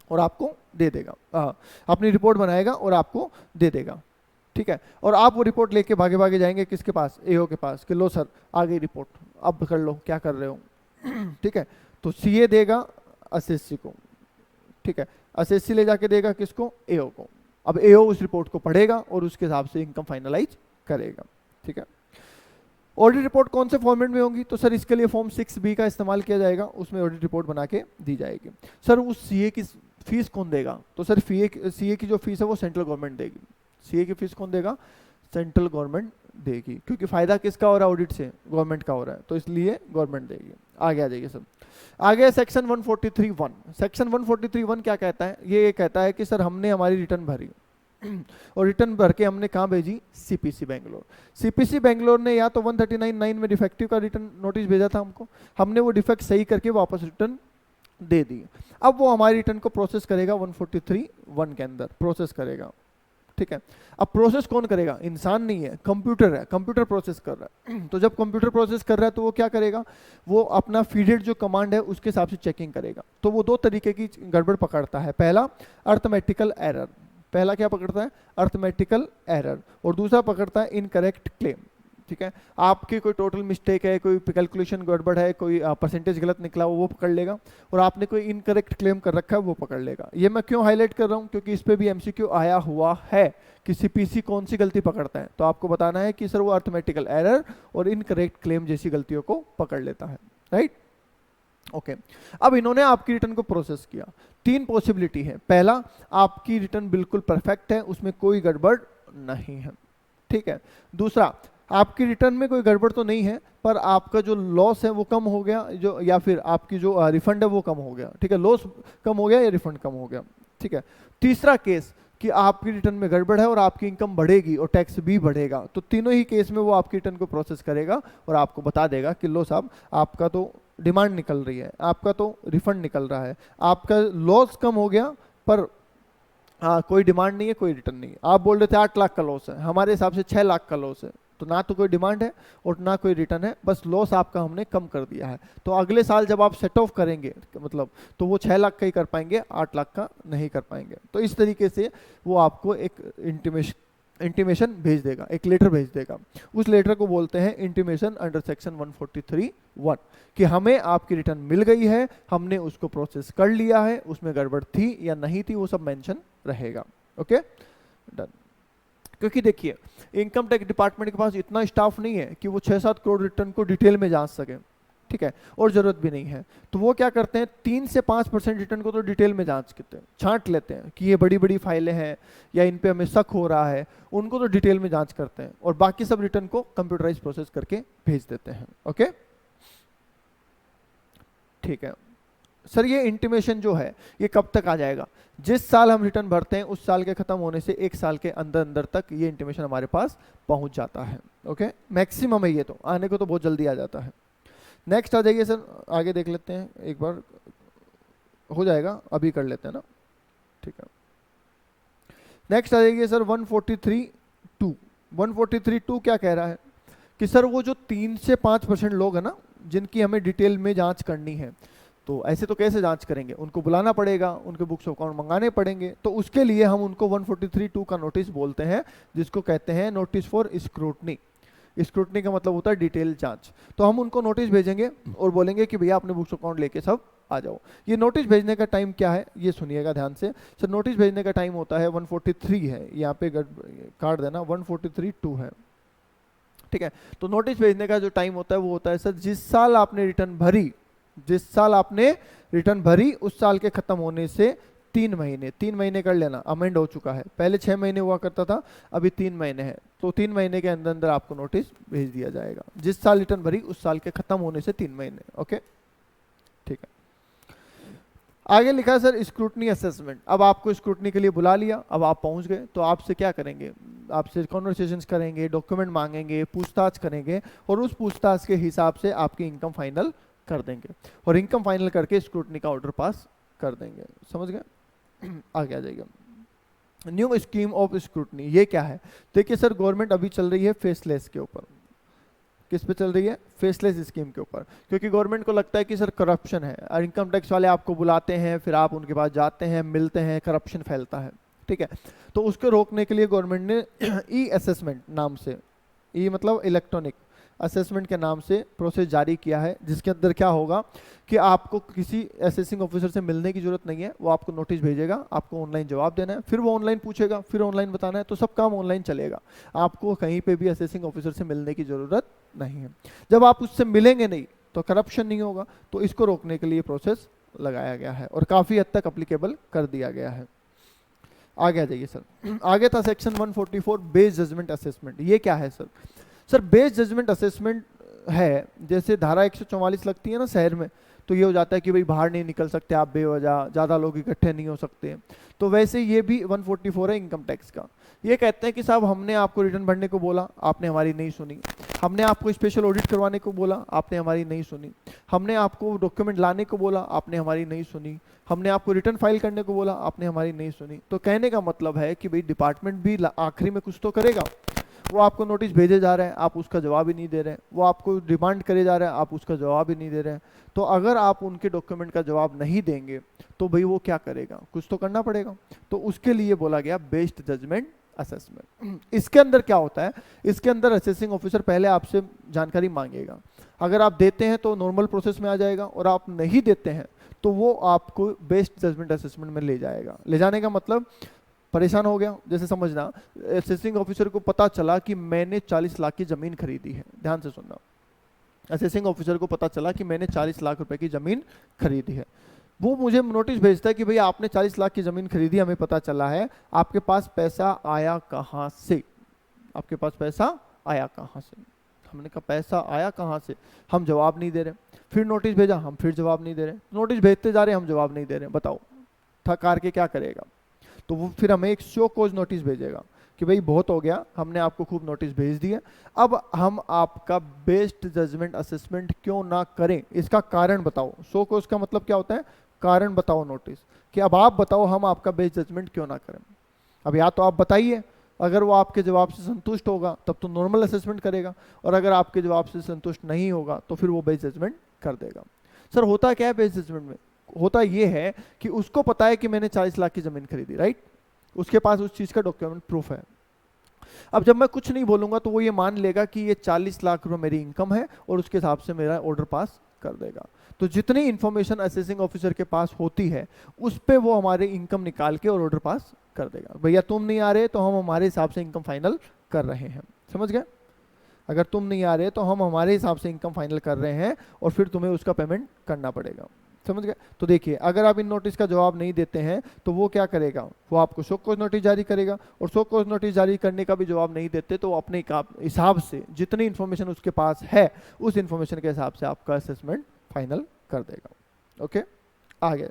और आपको दे देगा, अपनी रिपोर्ट बनाएगा और आपको दे देगा, ठीक है। और आप वो रिपोर्ट लेके भागे भागे जाएंगे किसके पास? एओ के पास, कि लो सर आ गई रिपोर्ट, अब कर लो क्या कर रहे हो, ठीक है। तो सीए देगा असेसी को, ठीक है, असेसी ले जाके देगा किसको? एओ को। अब एओ उस रिपोर्ट को पढ़ेगा और उसके हिसाब से इनकम फाइनलाइज करेगा, ठीक है। ऑडिट रिपोर्ट कौन से फॉर्मेट में होंगी? तो सर इसके लिए फॉर्म 6B का इस्तेमाल किया जाएगा, उसमें ऑडिट रिपोर्ट बना के दी जाएगी। सर उस सीए की फीस कौन देगा? तो सर सीए की जो फीस है वो सेंट्रल गवर्नमेंट देगी। सीए की फीस कौन देगा? सेंट्रल गवर्नमेंट देगी, क्योंकि फायदा किसका हो रहा है ऑडिट से? गवर्नमेंट का हो रहा है, तो इसलिए गवर्नमेंट देगी। आगे आ जाइए सब। आगे सेक्शन 143(1). सेक्शन 143(1) क्या कहता है? ये कहता है कि सर हमने हमारी रिटर्न भरी और रिटर्न भर के हमने कहाँ भेजी? सीपीसी बेंगलोर। सीपीसी बेंगलोर ने या तो 139(9) में डिफेक्टिव का रिटर्न नोटिस भेजा था हमको, हमने वो डिफेक्ट सही करके वापस रिटर्न दे दी। अब वो हमारी रिटर्न को प्रोसेस करेगा 143(1) के अंदर प्रोसेस करेगा, ठीक है। अब प्रोसेस कौन करेगा? इंसान नहीं है, कंप्यूटर है, कंप्यूटर प्रोसेस कर रहा है। तो जब कंप्यूटर प्रोसेस कर रहा है तो वो क्या करेगा? वो अपना फीडेड जो कमांड है उसके हिसाब से चेकिंग करेगा। तो वो दो तरीके की गड़बड़ पकड़ता है, पहला अर्थमेटिकल एरर, पहला क्या पकड़ता है? अर्थमेटिकल एरर, और दूसरा पकड़ता है इनकरेक्ट क्लेम, ठीक है। आपकी कोई टोटल मिस्टेक है, कोई कैलकुलेशन गड़बड़ है, कोई परसेंटेज गलत निकला वो पकड़ लेगा, और आपने कोई इनकरेक्ट क्लेम कर रखा है वो पकड़ लेगा। ये मैं क्यों हाईलाइट कर रहा हूँ? क्योंकि इस पे भी एमसीक्यू आया हुआ है कि सीपीसी कौन सी गलती पकड़ता है, तो आपको बताना है कि सर वो अर्थमेटिकल एरर और इनकरेक्ट क्लेम जैसी गलतियों को पकड़ लेता है, राइट। ओके। अब इन्होंने आपकी रिटर्न को प्रोसेस किया, तीन पॉसिबिलिटी है। पहला, आपकी रिटर्न बिल्कुल परफेक्ट है, उसमें कोई गड़बड़ नहीं है, ठीक है। दूसरा, आपकी रिटर्न में कोई गड़बड़ तो नहीं है, पर आपका जो लॉस है वो कम हो गया, जो या फिर आपकी जो रिफंड है वो कम हो गया, ठीक है। लॉस कम हो गया या रिफंड कम हो गया, ठीक है। तीसरा केस कि आपकी रिटर्न में गड़बड़ है और आपकी इनकम बढ़ेगी और टैक्स भी बढ़ेगा, तो तीनों ही केस में वो आपकी रिटर्न को प्रोसेस करेगा और आपको बता देगा कि लो साहब आपका तो डिमांड निकल रही है, आपका तो रिफंड निकल रहा है, आपका लॉस कम हो गया पर कोई डिमांड नहीं है, कोई रिटर्न नहीं है। आप बोल रहे थे 8 लाख का लॉस है, हमारे हिसाब से 6 लाख का लॉस है, तो ना तो कोई डिमांड है और ना कोई रिटर्न है, बस लॉस आपका हमने कम कर दिया है। तो अगले साल जब आप सेट ऑफ करेंगे मतलब, तो वो 6 लाख का ही कर पाएंगे, 8 लाख का नहीं कर पाएंगे। तो इस तरीके से वो आपको एक इंटीमेशन भेज देगा, एक लेटर भेज देगा। उस लेटर को बोलते हैं इंटीमेशन अंडर सेक्शन 143(1) कि हमें आपकी रिटर्न मिल गई है, हमने उसको प्रोसेस कर लिया है, उसमें गड़बड़ थी या नहीं थी वो सब मेंशन रहेगा। Okay, done. क्योंकि देखिए इनकम टैक्स डिपार्टमेंट के पास इतना स्टाफ नहीं है कि वो 6-7 करोड़ रिटर्न को डिटेल में जांच सके, ठीक है, और जरूरत भी नहीं है। तो वो क्या करते हैं, 3 से 5% रिटर्न को तो डिटेल में जांच करते हैं, छांट लेते हैं कि ये बड़ी बड़ी फाइलें हैं या इन पे हमें शक हो रहा है, उनको तो डिटेल में जांच करते हैं, और बाकी सब रिटर्न को कंप्यूटराइज प्रोसेस करके भेज देते हैं। ओके, ठीक है सर। ये इंटीमेशन जो है ये कब तक आ जाएगा, जिस साल हम रिटर्न भरते हैं उस साल के खत्म होने से 1 साल के अंदर अंदर तक ये इंटीमेशन हमारे पास पहुंच जाता है। ओके, मैक्सिमम है ये, तो आने को तो बहुत जल्दी आ जाता है। नेक्स्ट आ जाइए सर, आगे देख लेते हैं एक बार, हो जाएगा अभी कर लेते हैं ना, ठीक है। नेक्स्ट आ जाइए सर 143(2). 143(2) क्या कह रहा है कि सर वो जो 3 से 5% लोग हैं ना जिनकी हमें डिटेल में जांच करनी है, तो ऐसे तो कैसे जांच करेंगे, उनको बुलाना पड़ेगा, उनके बुक्स ऑफ अकाउंट मंगाने पड़ेंगे, तो उसके लिए हम उनको 143(2) का नोटिस बोलते हैं, जिसको कहते हैं नोटिस फॉर स्क्रूटनी। स्क्रूटनी का मतलब होता है डिटेल जांच। तो हम उनको नोटिस भेजेंगे और बोलेंगे कि भैया अपने बुक्स अकाउंट लेके सब आ जाओ। ये नोटिस भेजने का टाइम क्या है ये सुनिएगा ध्यान से सर। नोटिस भेजने का टाइम होता है 143 है, यहाँ पे काट देना 143(2) है, ठीक है। तो नोटिस भेजने का जो टाइम होता है वो होता है सर जिस साल आपने रिटर्न भरी, जिस साल आपने रिटर्न भरी उस साल के खत्म होने से 3 महीने, 3 महीने कर लेना, अमेंड हो चुका है, पहले 6 महीने हुआ करता था, अभी 3 महीने है, तो 3 महीने के अंदर अंदर आपको नोटिस भेज दिया जाएगा। जिस साल रिटर्न भरी उस साल के खत्म होने से 3 महीने। ओके, ठीक है। आगे लिखा है सर स्क्रूटनी असेसमेंट। अब आपको स्क्रूटनी के लिए बुला लिया, अब आप पहुंच गए, तो आपसे क्या करेंगे, आपसे कॉन्वर्सेशंस करेंगे, डॉक्यूमेंट मांगेंगे, पूछताछ करेंगे, और उस पूछताछ के हिसाब से आपकी इनकम फाइनल कर देंगे, और इनकम फाइनल करके स्क्रूटनी का ऑर्डर पास कर देंगे। समझ गए? आगे आ जाएगा न्यू स्कीम ऑफ स्क्रूटनी। ये क्या है, देखिए सर गवर्नमेंट अभी चल रही है फेसलेस के ऊपर। किस पे चल रही है, फेसलेस स्कीम के ऊपर, क्योंकि गवर्नमेंट को लगता है कि सर करप्शन है, और इनकम टैक्स वाले आपको बुलाते हैं, फिर आप उनके पास जाते हैं, मिलते हैं, करप्शन फैलता है, ठीक है। तो उसको रोकने के लिए गवर्नमेंट ने ई असेसमेंट नाम से, ई मतलब इलेक्ट्रॉनिक असेसमेंट के नाम से प्रोसेस जारी किया है, जिसके अंदर क्या होगा कि आपको किसी असेसिंग ऑफिसर से मिलने की जरूरत नहीं है, वो आपको नोटिस भेजेगा, आपको ऑनलाइन जवाब देना है, फिर वो ऑनलाइन पूछेगा, फिर ऑनलाइन बताना है, तो सब काम ऑनलाइन चलेगा, आपको कहीं पे भी असेसिंग ऑफिसर से मिलने की जरूरत नहीं है। जब आप उससे मिलेंगे नहीं तो करप्शन नहीं होगा, तो इसको रोकने के लिए प्रोसेस लगाया गया है और काफी हद तक अप्लीकेबल कर दिया गया है। आगे आ जाइए सर, आगे था सेक्शन 144 बेस जजमेंट असेसमेंट। ये क्या है sir? Sir best judgement assessment है, जैसे धारा 144 लगती है ना शहर में, तो ये हो जाता है कि भाई बाहर नहीं निकल सकते आप बेवजह, ज़्यादा लोग इकट्ठे नहीं हो सकते, तो वैसे ये भी 144 है इनकम टैक्स का। ये कहते हैं कि साहब हमने आपको रिटर्न भरने को बोला, आपने हमारी नहीं सुनी, हमने आपको स्पेशल ऑडिट करवाने को बोला, आपने हमारी नहीं सुनी, हमने आपको डॉक्यूमेंट लाने को बोला, आपने हमारी नहीं सुनी, हमने आपको रिटर्न फाइल करने को बोला, आपने हमारी नहीं सुनी। तो कहने का मतलब है कि भाई डिपार्टमेंट भी आखिरी में कुछ तो करेगा। वो आपको नोटिस भेजे जा रहे हैं, आप उसका जवाब ही नहीं दे रहे हैं, वो आपको डिमांड करे जा रहे हैं, आप उसका जवाब ही नहीं दे रहे हैं, तो अगर आप उनके डॉक्यूमेंट का जवाब नहीं देंगे तो भाई वो क्या करेगा, कुछ तो करना पड़ेगा। तो उसके लिए बोला गया बेस्ड जजमेंट असेसमेंट। इसके अंदर क्या होता है, इसके अंदर असेसिंग ऑफिसर पहले आपसे जानकारी मांगेगा, अगर आप देते हैं तो नॉर्मल प्रोसेस में आ जाएगा, और आप नहीं देते हैं तो वो आपको बेस्ड जजमेंट असेसमेंट में ले जाएगा। ले जाने का मतलब परेशान हो गया, जैसे समझना असेसिंग ऑफिसर को पता चला कि मैंने 40 लाख की जमीन खरीदी है, ध्यान से सुनना, असेसिंग ऑफिसर को पता चला कि मैंने 40 लाख रुपए की जमीन खरीदी है, वो मुझे नोटिस भेजता है कि भैया आपने 40 लाख की जमीन खरीदी, हमें पता चला है, आपके पास पैसा आया कहां से, आपके पास पैसा आया कहां से। हमने कहा पैसा आया कहां से, हम जवाब नहीं दे रहे, फिर नोटिस भेजा, हम फिर जवाब नहीं दे रहे, नोटिस भेजते जा रहे, हम जवाब नहीं दे रहे, बताओ थकार के क्या करेगा। तो वो फिर हमें एक शो कोज नोटिस भेजेगा कि भाई बहुत हो गया, हमने आपको खूब नोटिस भेज दिया, अब हम आपका बेस्ड जजमेंट असेसमेंट क्यों ना करें, इसका कारण बताओ। शो कोज का मतलब क्या होता है, कारण बताओ नोटिस, कि अब आप बताओ हम आपका बेस्ड जजमेंट क्यों ना करें। अब या तो आप बताइए, अगर वो आपके जवाब से संतुष्ट होगा तब तो नॉर्मल असेसमेंट करेगा, और अगर आपके जवाब से संतुष्ट नहीं होगा तो फिर वो बेस्ड जजमेंट कर देगा। सर होता क्या है बेस्ड जजमेंट में, होता ये है कि उसको पता है कि मैंने 40 लाख की जमीन खरीदी, राइट, उसके पास उस चीज का डॉक्यूमेंट प्रूफ है। अब जब मैं कुछ नहीं बोलूंगा तो वो ये मान लेगा कि ये 40 लाख रुपए मेरी इनकम है, और उसके हिसाब से मेरा ऑर्डर पास कर देगा। तो जितनी इंफॉर्मेशन असेसिंग ऑफिसर के पास होती है उस पे वो हमारे इनकम निकाल के और ऑर्डर पास कर देगा, भैया तुम नहीं आ रहे तो हम हमारे हिसाब से इनकम फाइनल कर रहे हैं। समझ गए? अगर तुम नहीं आ रहे तो हम हमारे हिसाब से इनकम फाइनल कर रहे हैं और फिर तुम्हें उसका पेमेंट करना पड़ेगा। समझ गए? तो देखिए, अगर आप इन नोटिस का जवाब नहीं देते हैं तो वो क्या करेगा, वो आपको शो कॉज नोटिस जारी करेगा, और शो कॉज नोटिस जारी करने का भी जवाब नहीं देते तो वो अपने हिसाब से जितनी इन्फॉर्मेशन उसके पास है उस इन्फॉर्मेशन के हिसाब से आपका असेसमेंट फाइनल कर देगा। ओके, आगे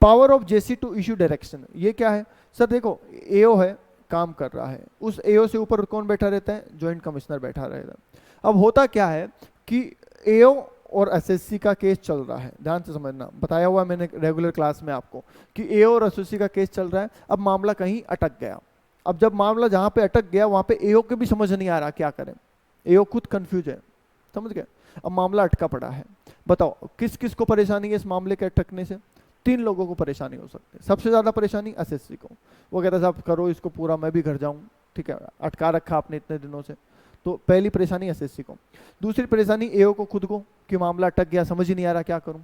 power of JC to issue direction, ये क्या है सर? देखो, एओ है, काम कर रहा है, उस एओ से ऊपर कौन बैठा रहता है? जॉइंट कमिश्नर बैठा रहता है। अब होता क्या है कि एओ और एसएससी का केस चल रहा है, ध्यान से समझना, बताया हुआ मैंने रेगुलर क्लास में आपको कि एओ और एसएससी का केस चल रहा है। अब मामला कहीं अटक गया, अब जब मामला जहां पे अटक गया वहां पे एओ के भी समझ नहीं आ रहा क्या करें, एओ खुद कंफ्यूज है, समझ गए? अब मामला अटका पड़ा है, बताओ किस किस को परेशानी है इस मामले के अटकने से? 3 लोगों को परेशानी हो सकती है। सबसे ज्यादा परेशानी एसएससी को, वो कहता है साहब करो इसको पूरा, मैं भी घर जाऊं, ठीक है, अटका रखा आपने इतने दिनों से। तो पहली परेशानी एसएससी को, दूसरी परेशानी एओ को खुद को कि मामला अटक गया, समझ ही नहीं आ रहा क्या करूं,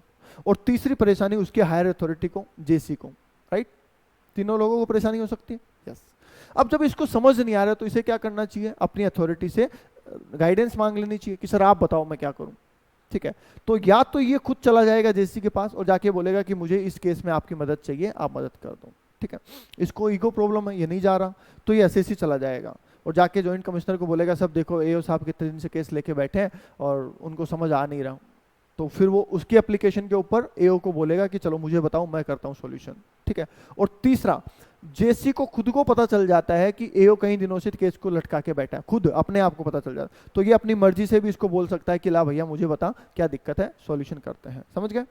और तीसरी परेशानी उसके हायर अथॉरिटी को, जेसी को, राइट? तीनों लोगों को परेशानी हो सकती है, यस। अब जब इसको समझ नहीं आ रहा तो इसे क्या करना चाहिए? अपनी अथॉरिटी से गाइडेंस मांग लेनी चाहिए कि सर आप बताओ मैं क्या करूं, ठीक है? तो या तो ये खुद चला जाएगा जेसी के पास और जाके बोलेगा कि मुझे इस केस में आपकी मदद चाहिए, आप मदद कर दो, ठीक है? इसको ईगो प्रॉब्लम है, ये नहीं जा रहा, तो ये एसएससी चला जाएगा और जाके जॉइंट कमिश्नर को बोलेगा सब देखो एओ साहब कितने दिन से केस लेके बैठे हैं और उनको समझ आ नहीं रहा, तो फिर वो उसकी एप्लीकेशन के ऊपर एओ को बोलेगा कि चलो मुझे बताओ, मैं करता हूँ सॉल्यूशन, ठीक है? और तीसरा, जेसी को खुद को पता चल जाता है कि एओ कई दिनों से केस को लटका के बैठा है, खुद अपने आप को पता चल जाता है, तो ये अपनी मर्जी से भी इसको बोल सकता है कि ला भैया मुझे बता क्या दिक्कत है, सॉल्यूशन करते हैं। समझ गए?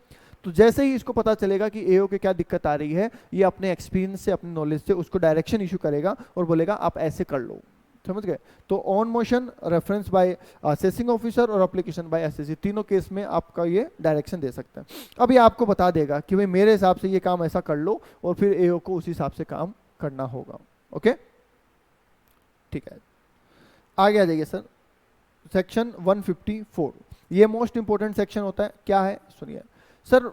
तो जैसे ही इसको पता चलेगा कि एओ के क्या दिक्कत आ रही है, ये अपने एक्सपीरियंस से, अपनी नॉलेज से उसको डायरेक्शन इशू करेगा और बोलेगा आप ऐसे कर लो। समझ गए? तो on motion, reference by assessing officer और एप्लीकेशन बाय एसएससी, तीनों केस में आपका ये डायरेक्शन दे सकता है। अब ये आपको बता देगा कि भाई मेरे हिसाब से ये काम ऐसा कर लो और फिर एओ को उस हिसाब से काम करना होगा। ओके, ठीक है, आगे आ जाइए सर। सेक्शन 154, ये मोस्ट इंपोर्टेंट सेक्शन होता है। क्या है सुनिए सर,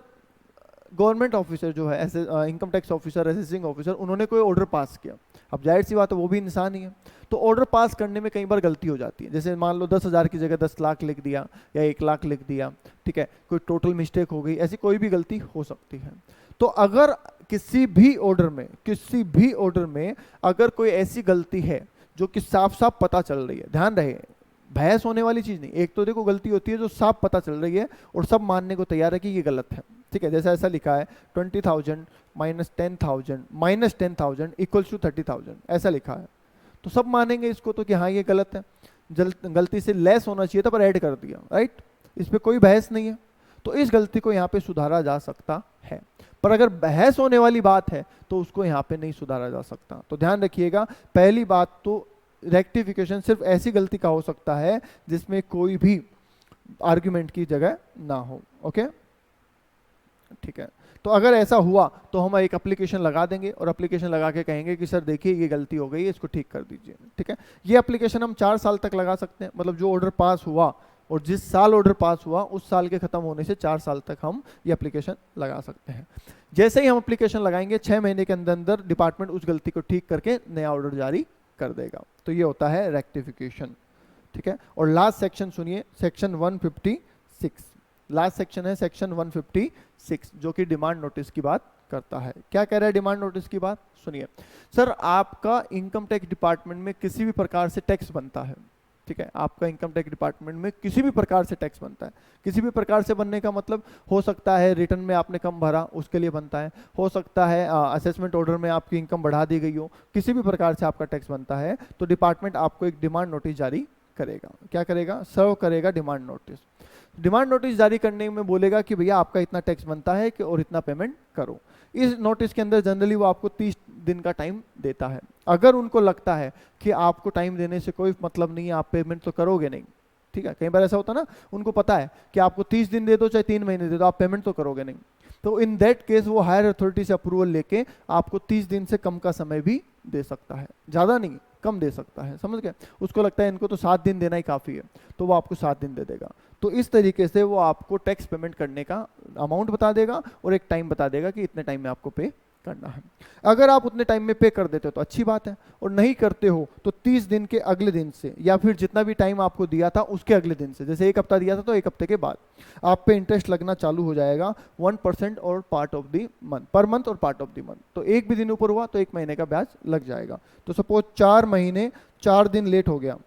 गवर्नमेंट ऑफिसर जो है, income tax officer, assessing officer, उन्होंने कोई ऑर्डर पास किया। अब जाहिर सी बात है वो भी इंसान ही है, तो ऑर्डर पास करने में कई बार गलती हो जाती है। जैसे मान लो 10,000 की जगह 10 लाख लिख दिया या 1 लाख लिख दिया, ठीक है, कोई टोटल मिस्टेक हो गई, ऐसी कोई भी गलती हो सकती है। तो अगर किसी भी ऑर्डर में अगर कोई ऐसी गलती है जो कि साफ साफ पता चल रही है, ध्यान रहे बहस होने वाली चीज नहीं, एक तो देखो गलती होती है जो साफ पता चल रही है और सब मानने को तैयार है कि ये गलत है, ठीक है? जैसा ऐसा लिखा है 20,000 माइनस 10,000 इक्वल्स टू 30,000, ऐसा लिखा है, तो सब मानेंगे इसको तो कि हाँ ये गलत है, गलती से लेस होना चाहिए था पर ऐड कर दिया, राइट? इस पे कोई बहस नहीं है, तो इस गलती को यहाँ पे सुधारा जा सकता है। पर अगर बहस होने वाली बात है तो उसको यहाँ पे नहीं सुधारा जा सकता। तो ध्यान रखिएगा, पहली बात तो रेक्टिफिकेशन सिर्फ ऐसी गलती का हो सकता है जिसमें कोई भी आर्ग्यूमेंट की जगह ना हो। ओके, ठीक है? तो अगर ऐसा हुआ तो हम एक एप्लीकेशन लगा देंगे और एप्लीकेशन लगा के कहेंगे कि सर देखिए ये गलती हो गई है, इसको ठीक कर दीजिए, ठीक है? ये एप्लीकेशन हम 4 साल तक लगा सकते हैं, मतलब जो ऑर्डर पास हुआ और जिस साल ऑर्डर पास हुआ उस साल के खत्म होने से 4 साल तक हम ये एप्लीकेशन लगा सकते हैं। जैसे ही हम एप्लीकेशन लगाएंगे 6 महीने के अंदर अंदर डिपार्टमेंट उस गलती को ठीक करके नया ऑर्डर जारी कर देगा। तो ये होता है रेक्टिफिकेशन, ठीक है? और लास्ट सेक्शन सुनिए, सेक्शन 156, लास्ट सेक्शन है सेक्शन 156 जो कि डिमांड नोटिस की बात करता है। क्या कह रहा है डिमांड नोटिस की बात? सुनिए सर, आपका इनकम टैक्स डिपार्टमेंट में किसी भी प्रकार से टैक्स बनता है, ठीक है? आपका इनकम टैक्स डिपार्टमेंट में किसी भी प्रकार से टैक्स बनता है। किसी भी प्रकार से बनने का मतलब हो सकता है रिटर्न में आपने कम भरा उसके लिए बनता है, हो सकता है असेसमेंट ऑर्डर में आपकी इनकम बढ़ा दी गई हो, किसी भी प्रकार से आपका टैक्स बनता है तो डिपार्टमेंट आपको एक डिमांड नोटिस जारी करेगा। क्या करेगा? सर्व करेगा डिमांड नोटिस। डिमांड नोटिस जारी करने में बोलेगा कि भैया आपका इतना टैक्स बनता है कि और इतना पेमेंट करो। इस नोटिस के अंदर जनरली वो आपको 30 दिन का टाइम देता है। अगर उनको लगता है कि आपको टाइम देने से कोई मतलब नहीं है, आप पेमेंट तो करोगे नहीं, ठीक है? कई बार ऐसा होता है ना, उनको पता है कि आपको 30 दिन दे दो चाहे 3 महीने दे दो, आप पेमेंट तो करोगे नहीं, तो इन दैट केस वो हायर अथॉरिटी से अप्रूवल लेके आपको 30 दिन से कम का समय भी दे सकता है, ज्यादा नहीं कम दे सकता है। समझ गए? उसको लगता है इनको तो 7 दिन देना ही काफी है तो वो आपको 7 दिन दे देगा। तो इस तरीके से वो आपको टैक्स पेमेंट करने का अमाउंट बता देगा और एक टाइम बता देगा कि इतने टाइम में आपको पे करना है। अगर आप उतने टाइम में पे कर देते हो तो अच्छी बात है, और नहीं करते हो तो 30 दिन के अगले दिन से या फिर जितना भी टाइम आपको दिया था उसके अगले दिन से, जैसे 1 हफ्ता दिया था तो 1 हफ्ते के बाद आप पे इंटरेस्ट लगना चालू हो जाएगा 1% और part of the month, per month और पार्ट ऑफ द मंथ। तो एक भी दिन ऊपर हुआ तो 1 महीने का ब्याज लग जाएगा। तो सपोज 4 महीने 4 दिन लेट हो गया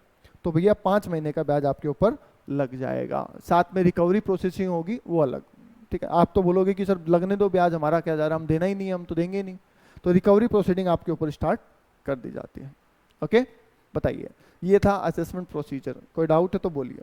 तो भैया 5 महीने का ब्याज आपके ऊपर लग जाएगा। साथ में रिकवरी प्रोसेसिंग होगी वो अलग। ठीक है, आप तो बोलोगे कि सर लगने दो ब्याज, हमारा क्या जा रहा है, हम देना ही नहीं है, हम तो देंगे नहीं। तो रिकवरी प्रोसीडिंग आपके ऊपर स्टार्ट कर दी जाती है। ओके, बताइए, ये था असेसमेंट प्रोसीजर। कोई डाउट है तो बोलिए।